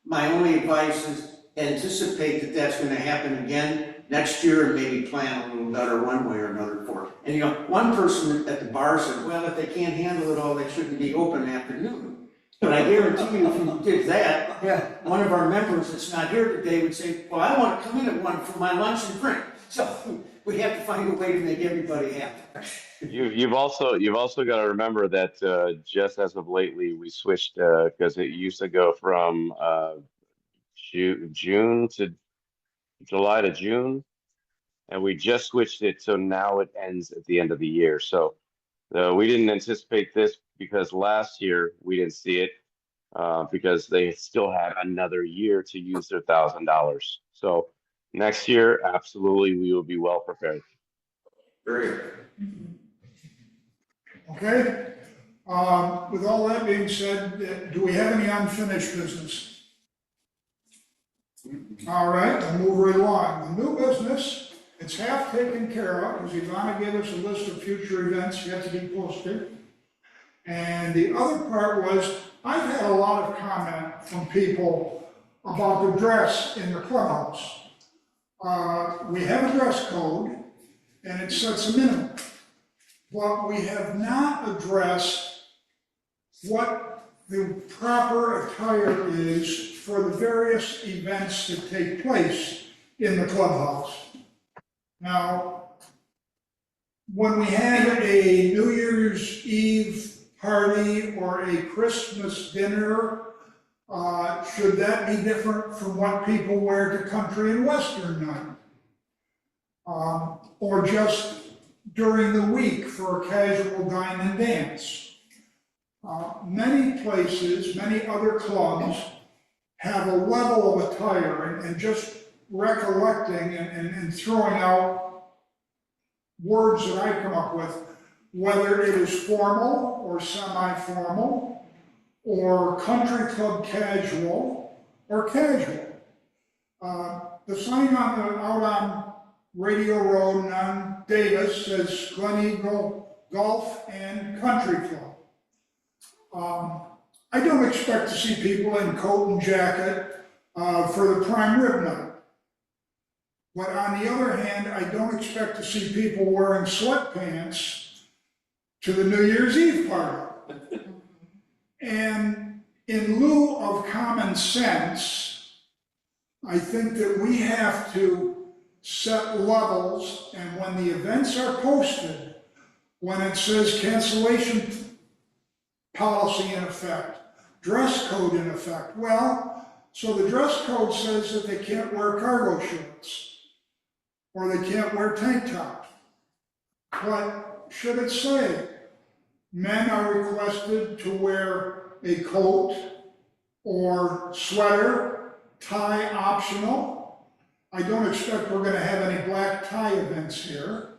My only advice is anticipate that that's gonna happen again next year and maybe plan a little better one way or another for it. And one person at the bar said, well, if they can't handle it all, they shouldn't be open after noon. But I guarantee you, if you did that, one of our members that's not here today would say, well, I wanna come in at 1 for my lunch and drink. So we have to find a way to make everybody happy. You've also got to remember that just as of lately, we switched because it used to go from June to July to June, and we just switched it so now it ends at the end of the year. So we didn't anticipate this because last year we didn't see it because they still had another year to use their $1,000. So next year, absolutely, we will be well prepared. Very. Okay? With all that being said, do we have any unfinished business? All right, we'll move right along. The new business, it's half taken care of, because Ivana gave us a list of future events yet to be posted. And the other part was, I've had a lot of comment from people about the dress in the clubhouse. We have a dress code, and it sets a minimum. But we have not addressed what the proper attire is for the various events that take place in the clubhouse. Now, when we have a New Year's Eve party or a Christmas dinner, should that be different from what people wear to country and western night? Or just during the week for a casual dine and dance? Many places, many other clubs have a level of attire, and just recollecting and throwing out words that I come up with, whether it is formal or semi-formal, or country club casual, or casual. The sign out on Radio Road and on Davis says Glen Eagle Golf and Country Club. I don't expect to see people in coat and jacket for the prime rib night. But on the other hand, I don't expect to see people wearing sweatpants to the New Year's Eve party. And in lieu of common sense, I think that we have to set levels, and when the events are posted, when it says cancellation policy in effect, dress code in effect, well, so the dress code says that they can't wear cargo shorts, or they can't wear tank tops. But should it say, men are requested to wear a coat or sweater, tie optional? I don't expect we're gonna have any black tie events here,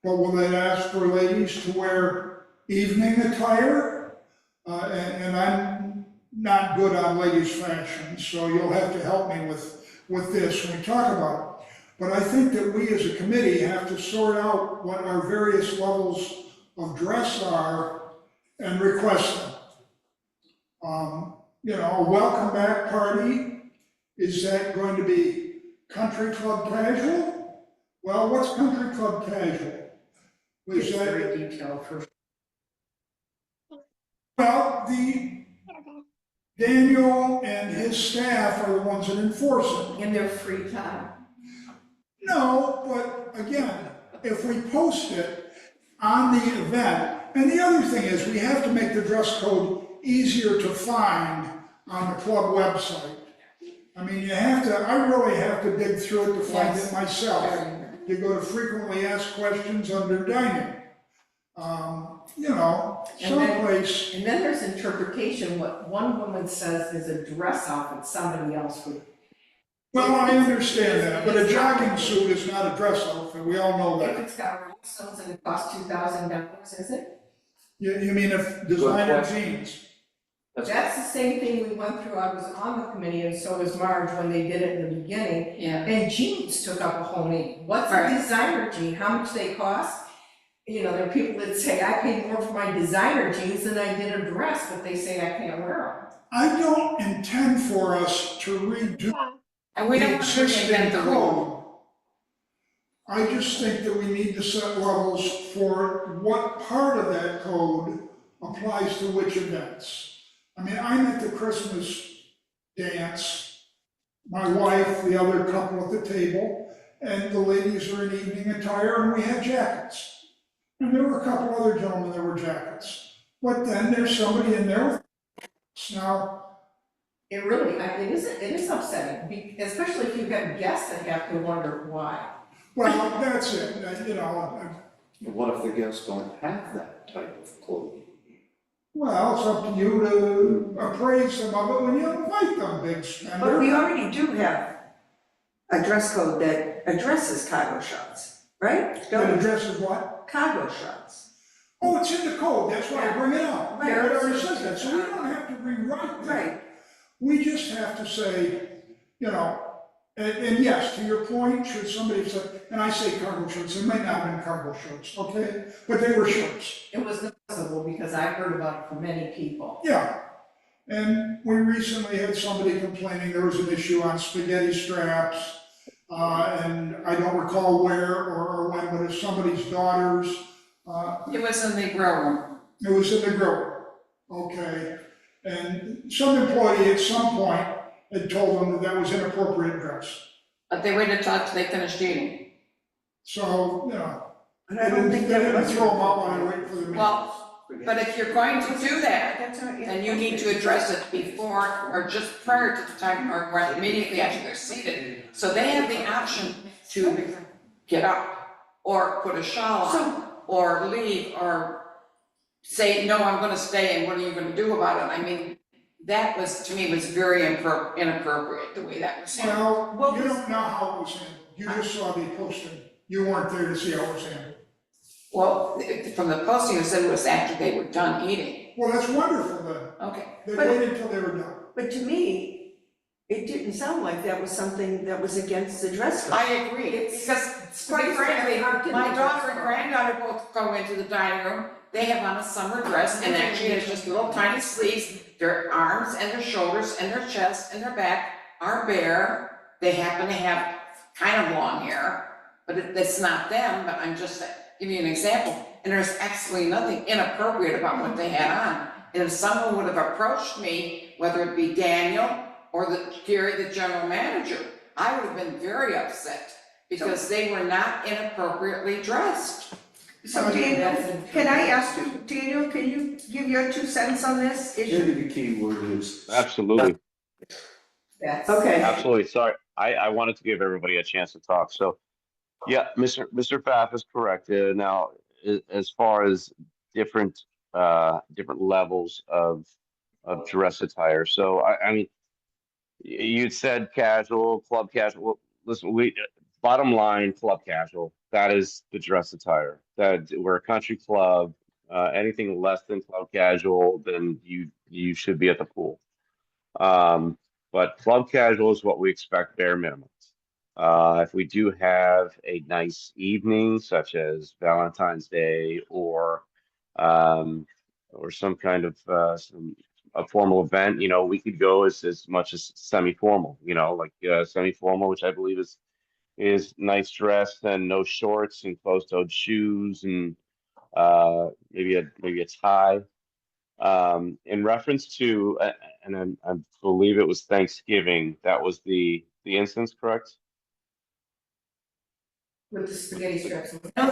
but will they ask for ladies to wear evening attire? And I'm not good on ladies' fashion, so you'll have to help me with this when we talk about it. But I think that we as a committee have to sort out what our various levels of dress are and request them. A welcome back party, is that going to be country club casual? Well, what's country club casual? Is It's that, very detailed for. well, Daniel and his staff are the ones that enforce it. In their free time. No, but again, if we post it on the event, and the other thing is, we have to make the dress code easier to find on the club website. I mean, I really have to dig through it to find it myself. You go to frequently asked questions under dining. Someplace. And then there's interpretation, what one woman says is a dress outfit, somebody else would. Well, I understand that, but a jogging suit is not a dress outfit, we all know If that. it's got rhinestones and it costs $2,000, is it? You mean if designer question. jeans? That's the same thing we went through, I was on the committee and so was Marge when they did it in the beginning. Yeah. And jeans took up a whole meeting. What's a Right. designer jean? How much they cost? There are people that say, I paid more for my designer jeans than I did a dress, but they say I can't wear I don't intend for us to redo And we the don't want to existing reinvent the rule. code. I just think that we need to set levels for what part of that code applies to which events. I mean, I'm at the Christmas dance, my wife, the other couple at the table, and the ladies are in evening attire, and we had jackets. And there were a couple other gentlemen that were jackets. But then there's somebody in there with now, it. It is upsetting, especially if you've got guests that have to wonder why. well, that's it, What if the guests don't have that type of clothing? well, it's up to you to appraise them of it when you invite them, big But we spender. already do have a dress code that addresses cargo shorts, right? That Don't we? addresses what? Cargo shorts. Oh, it's in the code, that's why I bring it up. it already says that, so we don't have to rewrite that. Right. We just have to say, you know, and yes, to your point, should somebody say, and I say cargo shorts, it might not have been cargo shorts, okay? But they were shorts, It was noticeable because I heard about it from many people. yeah. And we recently had somebody complaining there was an issue on spaghetti straps, and I don't recall where or when, but it's somebody's daughter's, It was in the grill room. it was in the grill, okay? And some employee at some point had told them that that was inappropriate dress. But they waited till after they finished eating. So, you know, But I don't think that they didn't was. throw them out while they wait for the meeting. Well, but if you're going to do that, That's not. then you need to address it before or just prior to the time or right immediately after they're seated. So they have the option to get up or put a shawl on or leave or say, no, I'm gonna stay and what are you gonna do about it? I mean, that was, to me, was very inappropriate, the way that was handled. Well, you don't know how it was handled. You just saw the posting. You weren't there to see how it was handled. Well, from the posting, it said it was after they were done eating. Well, that's wonderful then. Okay. They But- waited until they were done. But to me, it didn't sound like that was something that was against the dress code. I agree, because quite frankly, my daughter and granddaughter both go into the dining room. They have on a summer dress and actually it's just little tiny sleeves. Their arms and their shoulders and their chest and their back are bare. They happen to have kind of long hair, but it's not them, but I'm just giving you an example. And there's absolutely nothing inappropriate about what they had on. And if someone would have approached me, whether it be Daniel or Gary, the general manager, I would have been very upset because they were not inappropriately dressed. So Daniel, can I ask you, Daniel, can you give your 2 cents on this issue? Maybe the key word is. Absolutely, That's. Okay. absolutely. Sorry, I wanted to give everybody a chance to talk. So, yeah, Mr. Pfaff is correct. Now, as far as different levels of dress attire. So, I mean, you said casual, club casual. Well, listen, bottom line, club casual. That is the dress attire. That we're a country club. Anything less than club casual, then you should be at the pool. But club casual is what we expect, bare minimum. If we do have a nice evening, such as Valentine's Day or some kind of a formal event, you know, we could go as much as semi-formal, you know, like semi-formal, which I believe is nice dress and no shorts and closed-toed shoes and maybe a tie. In reference to, and I believe it was Thanksgiving, that was the instance, correct? With the spaghetti strips. No,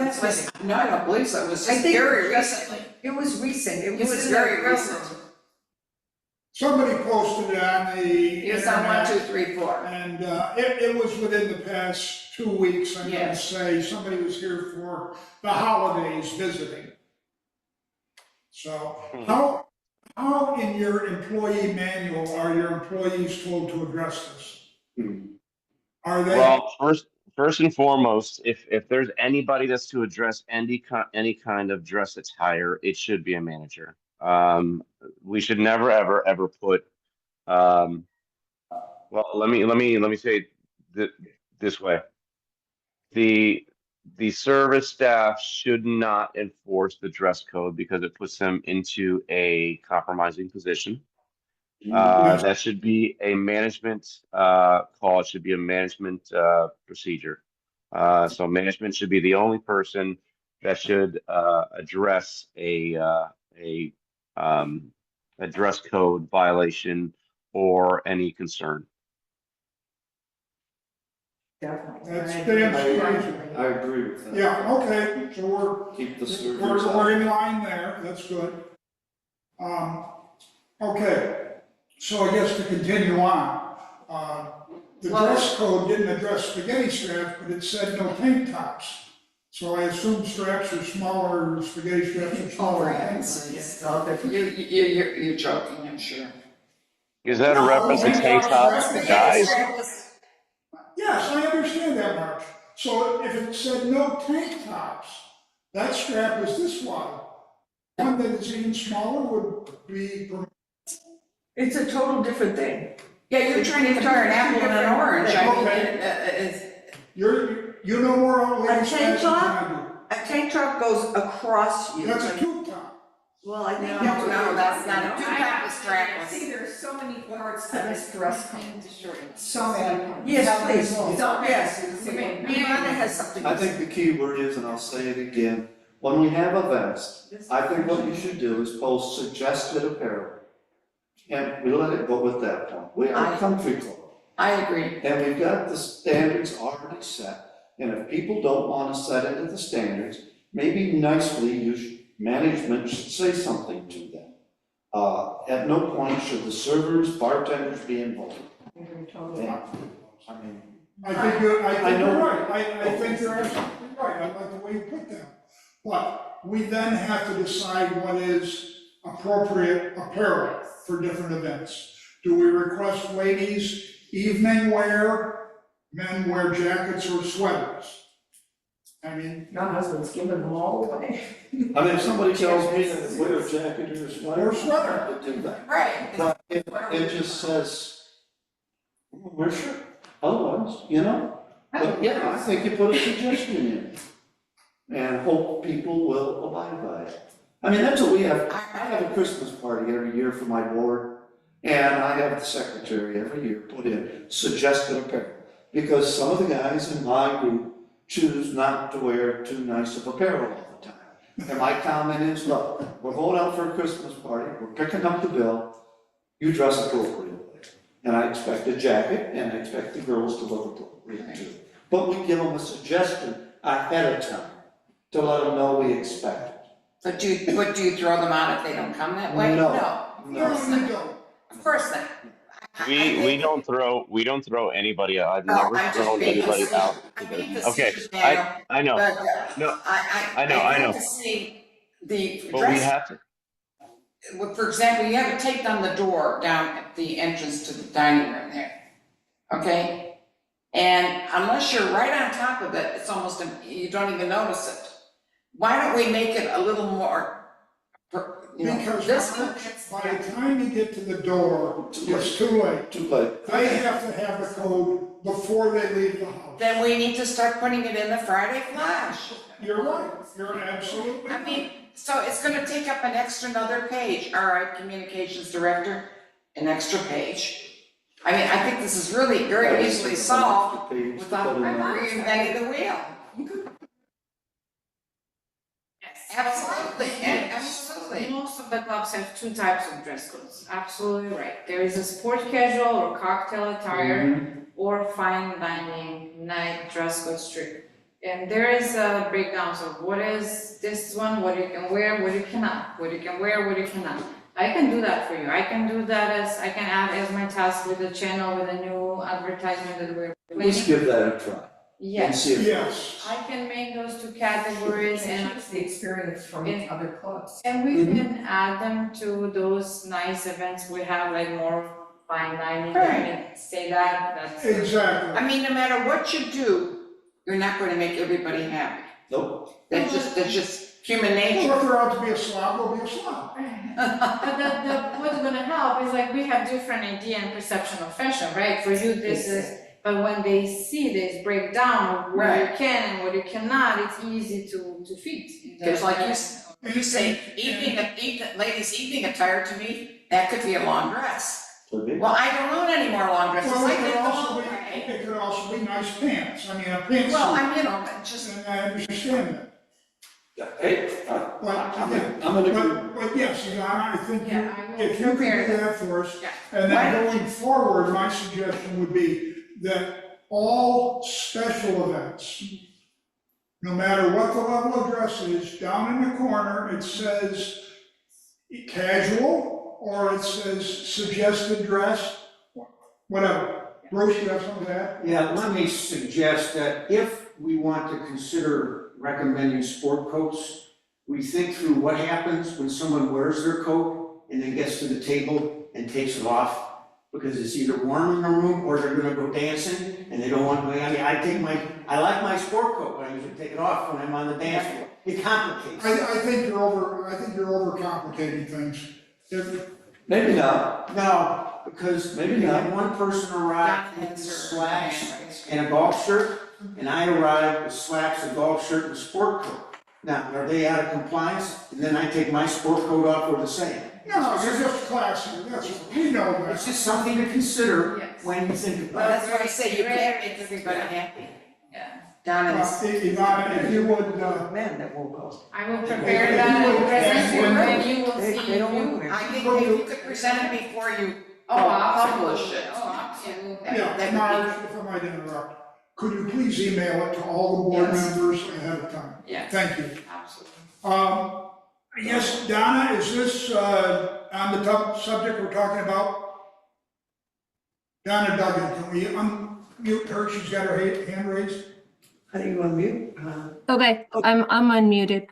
no, I don't believe so. It was I just think very recently. It was recent, It was very recent. Somebody posted it on the It was on internet, 1, 2, 3, 4. and it was within the past 2 weeks, I'm gonna Yes. say. Somebody was here for the holidays visiting. So how in your employee manual are your employees told to address this? Are they? Well, first and foremost, if there's anybody that's to address any kind of dress attire, it should be a manager. We should never ever put. Well, let me say it this way. The service staff should not enforce the dress code because it puts them into a compromising position. That should be a management call. It should be a management procedure. So management should be the only person that should address a dress code violation or any concern. Definitely. That's damn crazy. I agree with that. Yeah, okay, so Keep the we're servers in out. line there, that's good. Okay, so I guess to continue on, the dress code didn't address spaghetti straps, but it said no tank tops. So I assume straps are smaller, spaghetti straps are smaller. than tank tops. You're joking, I'm sure. Is that a reference to tank tops for guys? Yes, I understand that, Mark. So if it said no tank tops, that strap was this wide. One that is even smaller would be, It's a total different thing. Yeah, you're trying to compare an apple and an orange, I mean, Okay. you know more about ladies' tank fashion than top? I A tank top goes across do. you. That's a tube top. Well, I think. no, that's not a two-pack is See, strapless. there's so many parts to this dress code. So many parts. Yes, please. So Yes. Rihanna has something I to say. think the key word is, and I'll say it again, when we have events, I think what you should do is post suggested apparel. And we let it go with that one. We are a country club. I agree. And we've got the standards already set. And if people don't wanna set into the standards, maybe nicely, management should say something to them. At no point should the servers, bartenders be involved. Yeah. I mean, I think you're know. right, I think you're absolutely right, I like the way you put that. But we then have to decide what is appropriate apparel for different events. Do we request ladies evening wear, men wear jackets or sweaters? I mean, My husband's giving them all away. I mean, if somebody tells me to wear a jacket or a sweater, Or sweater. I could do that. Right. But if it just says, wear shirt, otherwise, you know? But yeah, I think you put a suggestion in and hope people will abide by it. I mean, that's what we have. I have a Christmas party every year for my board, and I have the secretary every year put in suggested apparel. Because some of the guys in my group choose not to wear too nice of apparel all the time. And my comment is, look, we're going out for a Christmas party, we're picking up the bill, you dress appropriately. And I expect a jacket, and I expect the girls to look appropriate too. But we give them a suggestion ahead of time to let them know we expect it. But do you throw them out if they don't come that way? No. no, you don't. Of course not. We don't throw anybody out. I've No, never I'm just thrown being anybody facetious. out. I'm being Okay, facetious, Daniel, I know, but, no, I I know. hate to see the but we dress, have to, well, for example, you have it taped on the door down at the entrance to the dining room there, okay? And unless you're right on top of it, it's almost, you don't even notice it. Why don't we make it a little more, you know, Because this by the time you get to the door, it's too late. Too late. They have to have the code before they leave the house. then we need to start putting it in the Friday flash. You're right, you're absolutely I right. mean, so it's gonna take up an extra another page, all right, communications director, an extra page. I mean, I think this is really very easily solved without reinventing the wheel. Yes. Absolutely, absolutely. Most of the clubs have two types of dress codes, absolutely right. There is a sport casual or cocktail attire, or fine dining night dress code strict. And there is a breakdown of what is this one, what you can wear, what you cannot, what you can wear, what you cannot. I can do that for you, I can do that I can add as my task with the channel, with a new advertisement that we're Let's planning. give that a try and Yes, see if. Yes, I can make those two categories and It's the experience from in- other clubs. and we can add them to those nice events we have, like more fine dining, I can say that's. exactly. I mean, no matter what you do, you're not gonna make everybody happy. Nope. That's just human Well, nature. if they're out to be a slob, they'll be a slob. But what's gonna help is like we have different idea and perception of fashion, right? For you, this is, but when they see this breakdown of what you can and what you cannot, it's easy to fit. Because like you say, ladies' evening attire to me, that could be a long dress. Could be. Well, I don't own any more long dresses, Well, I it did could them also all be, away. it could also be nice pants, I mean, a pantsuit, Well, I'm just, and I understand that. Hey, But, I'm again, gonna agree. but yes, Ivana, I think you, Yeah, I will if you could prepare do that for us, Yeah. and Why then don't going forward, my suggestion would be that all special events, no matter what the level of dress is, down in the corner, it says casual, or it says suggested dress, whatever. Bruce, you have something to add? Yeah, let me suggest that if we want to consider recommending sport coats, we think through what happens when someone wears their coat and then gets to the table and takes it off. Because it's either warm in the room or they're gonna go dancing and they don't want to, I like my sport coat, but I usually take it off when I'm on the dance floor. It complicates. I think you're overcomplicating things. Maybe not, No, because Maybe you not. had one person arrive Donna with has her slacks hand raised. and a golf shirt, and I arrived with slacks, a golf shirt, and a sport coat. Now, are they out of compliance? And then I take my sport coat off, we're the same. No, they're just classy, we know that. It's just something to consider Yes. when you think Well, about it. that's why I say you can't make everybody happy. Yeah. Donna's, Ivana, if you would, Men that won't go. I will prepare that and present you, and you will They- see. they don't you- want to. I think if you could present it before you Oh, publish absolutely. it. Oh, absolutely. That would Marge, be, if I might interrupt, could you please email it to all the board Yes. members ahead of time? Yeah, Thank you. absolutely. Yes, Donna, is this, on the subject we're talking about? Donna Duggan, can we unmute her? She's got her hand raised. How do you unmute? Okay, I'm unmuted.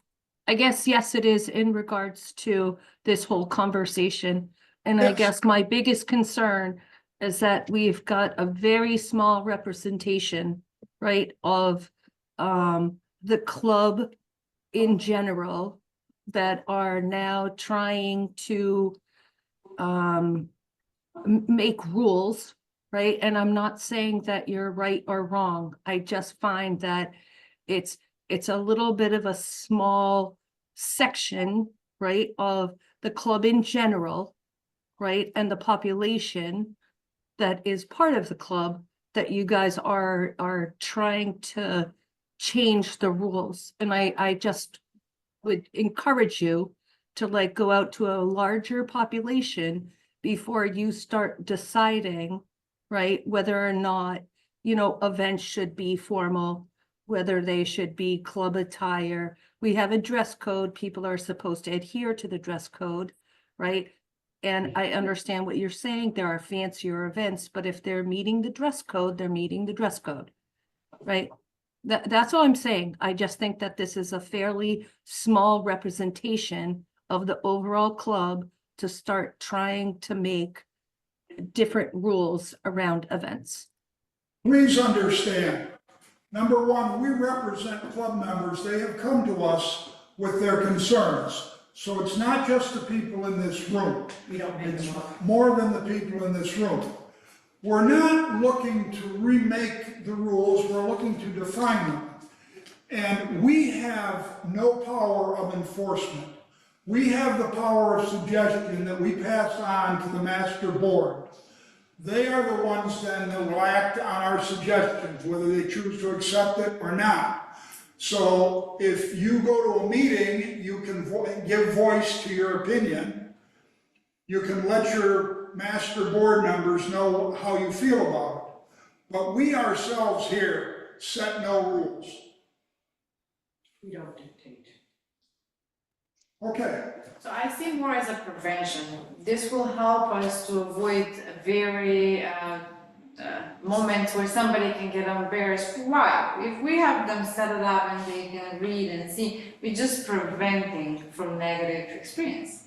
I guess, yes, it is in regards to this whole conversation. And I Yes. guess my biggest concern is that we've got a very small representation, right, of the club in general that are now trying to make rules, right? And I'm not saying that you're right or wrong. I just find that it's a little bit of a small section, right, of the club in general, right, and the population that is part of the club that you guys are trying to change the rules. And I just would encourage you to like go out to a larger population before you start deciding, right, whether or not, you know, events should be formal, whether they should be club attire. We have a dress code. People are supposed to adhere to the dress code, right? And I understand what you're saying. There are fancier events, but if they're meeting the dress code, they're meeting the dress code, right? That's all I'm saying. I just think that this is a fairly small representation of the overall club to start trying to make different rules around events. Please understand, number one, we represent club members. They have come to us with their concerns. So it's not just the people in this room. We don't make It's them up. more than the people in this room. We're not looking to remake the rules, we're looking to define them. And we have no power of enforcement. We have the power of suggestion that we pass on to the master board. They are the ones then that will act on our suggestions, whether they choose to accept it or not. So if you go to a meeting, you can give voice to your opinion. You can let your master board members know how you feel about it. But we ourselves here set no rules. We don't dictate. Okay, So I see more as a prevention. This will help us to avoid a very moments where somebody can get embarrassed. Why? If we have them set it up and they can read and see, we're just preventing from negative experience.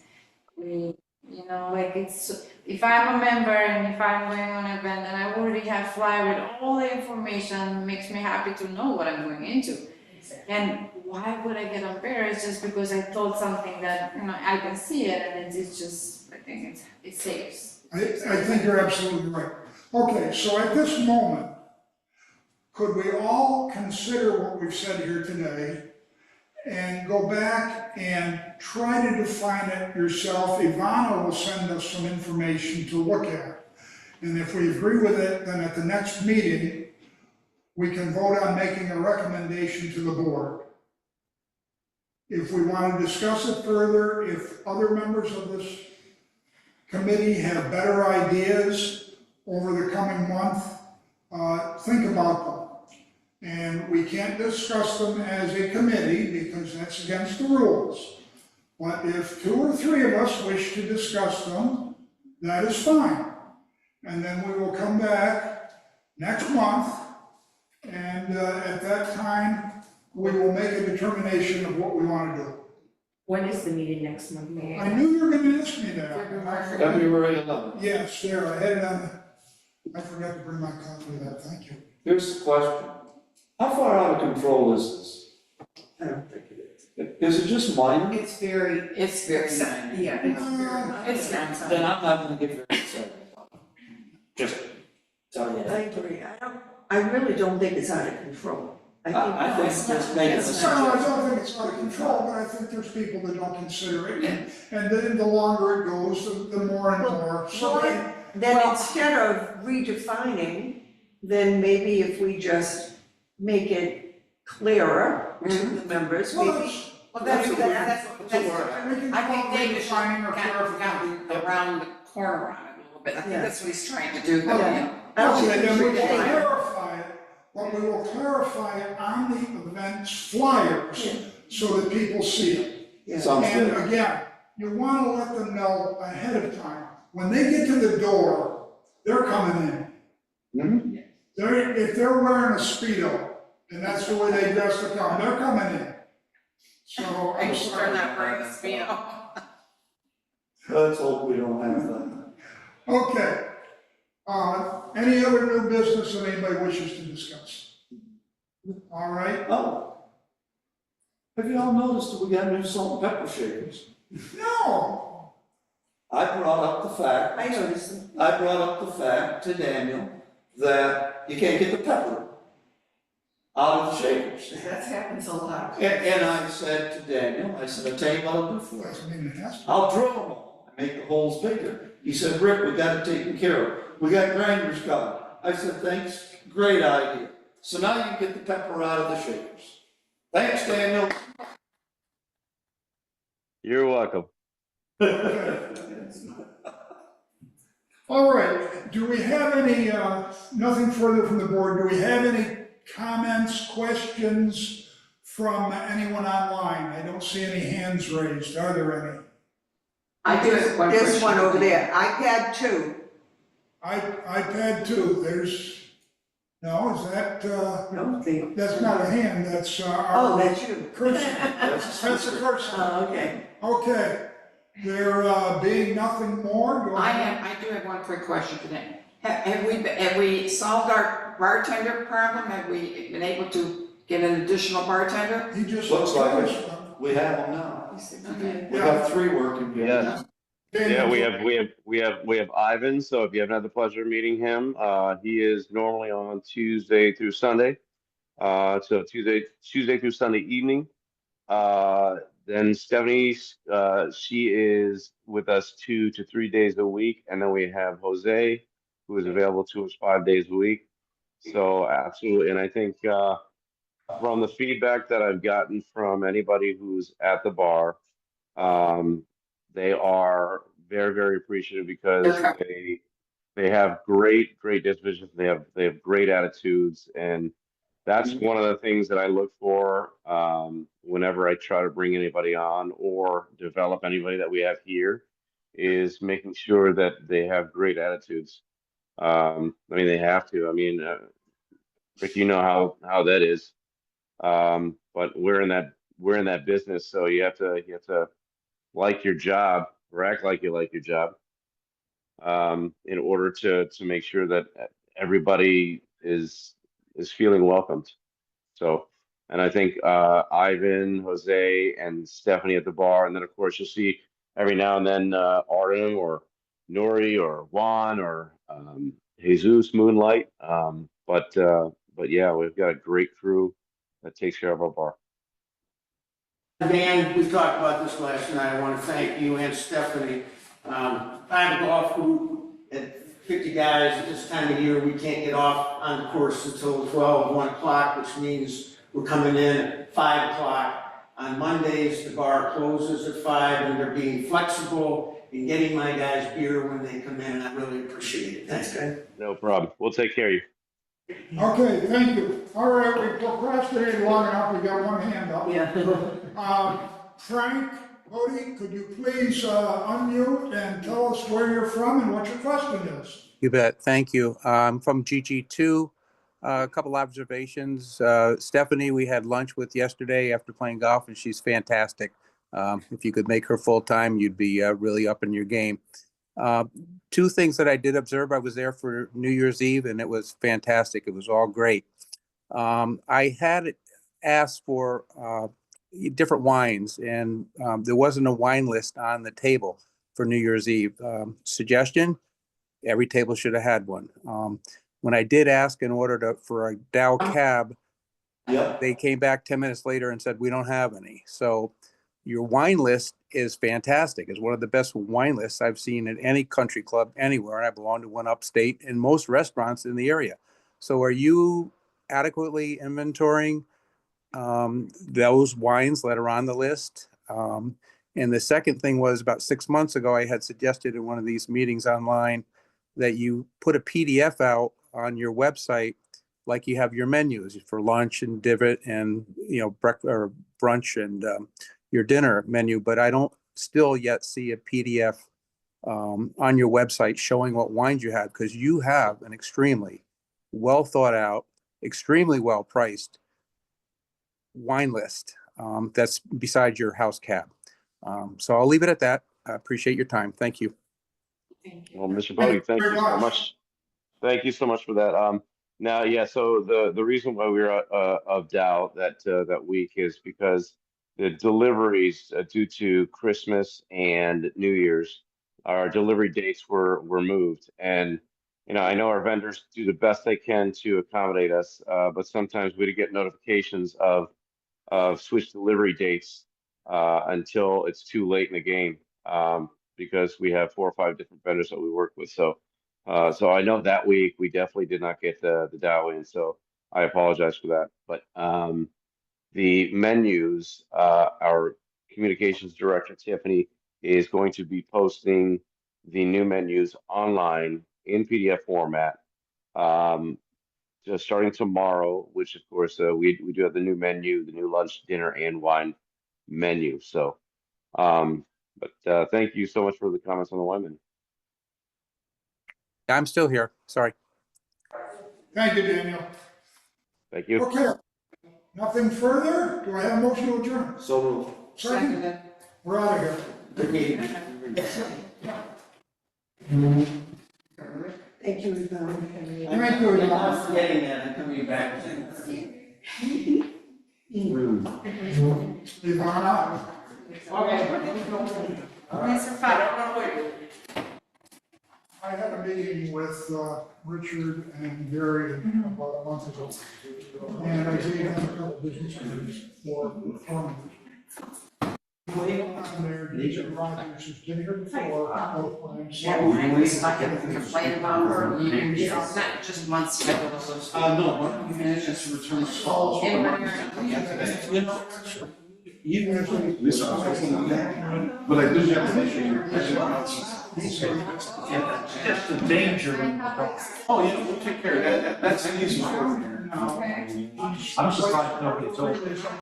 We, you know, like it's, if I'm a member and if I'm going on an event and I already have flyer with all the information, makes me happy to know what I'm going into. And why would I get embarrassed just because I told something that, you know, I can see it and it's just, I think it saves. I think you're absolutely right. Okay, so at this moment, could we all consider what we've said here today and go back and try to define it yourself? Ivana will send us some information to look at. And if we agree with it, then at the next meeting, we can vote on making a recommendation to the board. If we want to discuss it further, if other members of this committee have better ideas over the coming month, think about them. And we can't discuss them as a committee because that's against the rules. But if 2 or 3 of us wish to discuss them, that is fine. And then we will come back next month, and at that time, we will make a determination of what we want to do. When is the meeting next month? I knew you were going to ask me that. February 11th. Yes, there, I had it on I forgot to bring my copy of that, thank you. Here's the question. How far out of control is this? I don't think it is. Is it just minor? It's very, It's very except, minor. yeah, it's very. It's not. Then I'm not gonna get very excited about it. Just tell you I that. agree, I really don't think it's out of control. I think just making a It's No, I suggestion. don't think it's out of control, but I think there's people that don't consider it, and then the longer it goes, the more and more. So Well, then instead of redefining, then maybe if we just make it clearer to the members, Well, maybe. that's, Well, that's, That's that's, a that's, word. we can I call think it David should redefining or gotten clarifying. around the corner on it a little bit. I think Yeah. that's what he's trying to do, though, Okay. you know. I don't Okay, think then we we will should say- clarify it, but we will clarify it on the event's flyers so that people see it. Yeah. Sounds And good. again, you wanna let them know ahead of time, when they get to the door, they're coming in. Mhm. If they're wearing a Speedo, and that's the way they dress to come, they're coming in. So, I I'm just sorry. turn that burn the speed Let's hope we don't have that. Okay. Any other new business that anybody wishes to discuss? All right, Oh. Have you all noticed that we got new salt and pepper shakers? no, I brought up the fact. I noticed them. I brought up the fact to Daniel that you can't get the pepper out of the shakers. That happens a lot. And I said to Daniel, I said, I'll tell you what I'll do for you. doesn't mean it has to. I'll drill them all and make the holes bigger. He said, Rick, we got it taken care of. We got grinders coming. I said, thanks, great idea. So now you can get the pepper out of the shakers. Thanks, Daniel. You're welcome. All right, do we have any, nothing further from the board, do we have any comments, questions from anyone online? I don't see any hands raised, are there any? I do have one question. There's one over there, iPad 2. iPad 2, there's, no, is that, No, that's not a hand, that's, Oh, our that's you. cursor. That's a cursor. Oh, okay. Okay, there, being nothing more, do I do have one quick question today. Have we solved our bartender problem? Have we been able to get an additional bartender? He just. Looks like it. We have them now. Okay. We got 3 working here. Yes. Yeah, we have Ivan, so if you haven't had the pleasure of meeting him, he is normally on Tuesday through Sunday. So Tuesday through Sunday evening. Then Stephanie, she is with us 2 to 3 days a week, and then we have Jose, who is available to us 5 days a week. So absolutely, and I think from the feedback that I've gotten from anybody who's at the bar, they are very, very appreciative because they have great dispositions. They have great attitudes, and that's one of the things that I look for whenever I try to bring anybody on or develop anybody that we have here, is making sure that they have great attitudes. I mean, they have to. I mean, Rick, you know how that is. But we're in that business, so you have to like your job or act like you like your job, in order to make sure that everybody is feeling welcomed. So, and I think Ivan, Jose, and Stephanie at the bar, and then of course you'll see every now and then Artem or Nori or Juan or Jesus Moonlight. But yeah, we've got a great crew that takes care of our bar. Dan, we talked about this last night, I want to thank you and Stephanie. I have a golf group at 50 guys. At this time of year, we can't get off on the course until 1 o'clock, which means we're coming in at 5 o'clock. On Mondays, the bar closes at 5, and they're being flexible in getting my guys beer when they come in, and I really appreciate it. Thanks, guys. No problem. We'll take care of you. Okay, thank you. All right, we procrastinated long enough, we got one hand up. Yeah. Frank, Cody, could you please unmute and tell us where you're from and what your question is? You bet. Thank you. I'm from GG2. A couple observations. Stephanie, we had lunch with yesterday after playing golf, and she's fantastic. If you could make her full-time, you'd be really up in your game. 2 things that I did observe. I was there for New Year's Eve, and it was fantastic. It was all great. I had asked for different wines, and there wasn't a wine list on the table for New Year's Eve. Suggestion, every table should have had one. When I did ask in order for a Dow cab, Yep. they came back 10 minutes later and said, we don't have any. So your wine list is fantastic. It's one of the best wine lists I've seen at any country club anywhere. And I belong to one upstate and most restaurants in the area. So are you adequately inventorying those wines that are on the list? And the second thing was, about 6 months ago, I had suggested in one of these meetings online that you put a PDF out on your website, like you have your menus for lunch and divot and, breakfast or brunch and your dinner menu. But I don't still yet see a PDF on your website showing what wines you have, because you have an extremely well thought out, extremely well priced wine list that's beside your house cab. So I'll leave it at that. I appreciate your time. Thank you. Well, Mr. Bodie, thank you so much. Thank you so much for that. Now, yeah, so the reason why we were of doubt that week is because the deliveries due to Christmas and New Year's, our delivery dates were moved. And, I know our vendors do the best they can to accommodate us, but sometimes we get notifications of switch delivery dates until it's too late in the game, because we have 4 or 5 different vendors that we work with. So I know that week we definitely did not get the Dow in, so I apologize for that. But the menus, our communications director, Tiffany, is going to be posting the new menus online in PDF format, just starting tomorrow, which of course we do have the new menu, the new lunch, dinner, and wine menu. So, but thank you so much for the comments on the wine menu. I'm still here. Sorry. Thank you, Daniel. Thank you. Okay, nothing further? Do I have a motion to adjourn? So moved. Second? We're out of here. Good meeting. Thank you, Thank you. I'm not forgetting that, I'm coming back. Leave on out. Mr. Fowler. I had a meeting with Richard and Gary about a month ago. And I gave them a couple business cards for performing. Richard Rogers has been here before, both times. Yeah, I was like, I complain about her, it's not just months ago. No, just return calls. Even if But I do have to make sure. Just the danger. Oh, yeah, we'll take care of that, that's an easy one. now, I'm surprised nobody's over.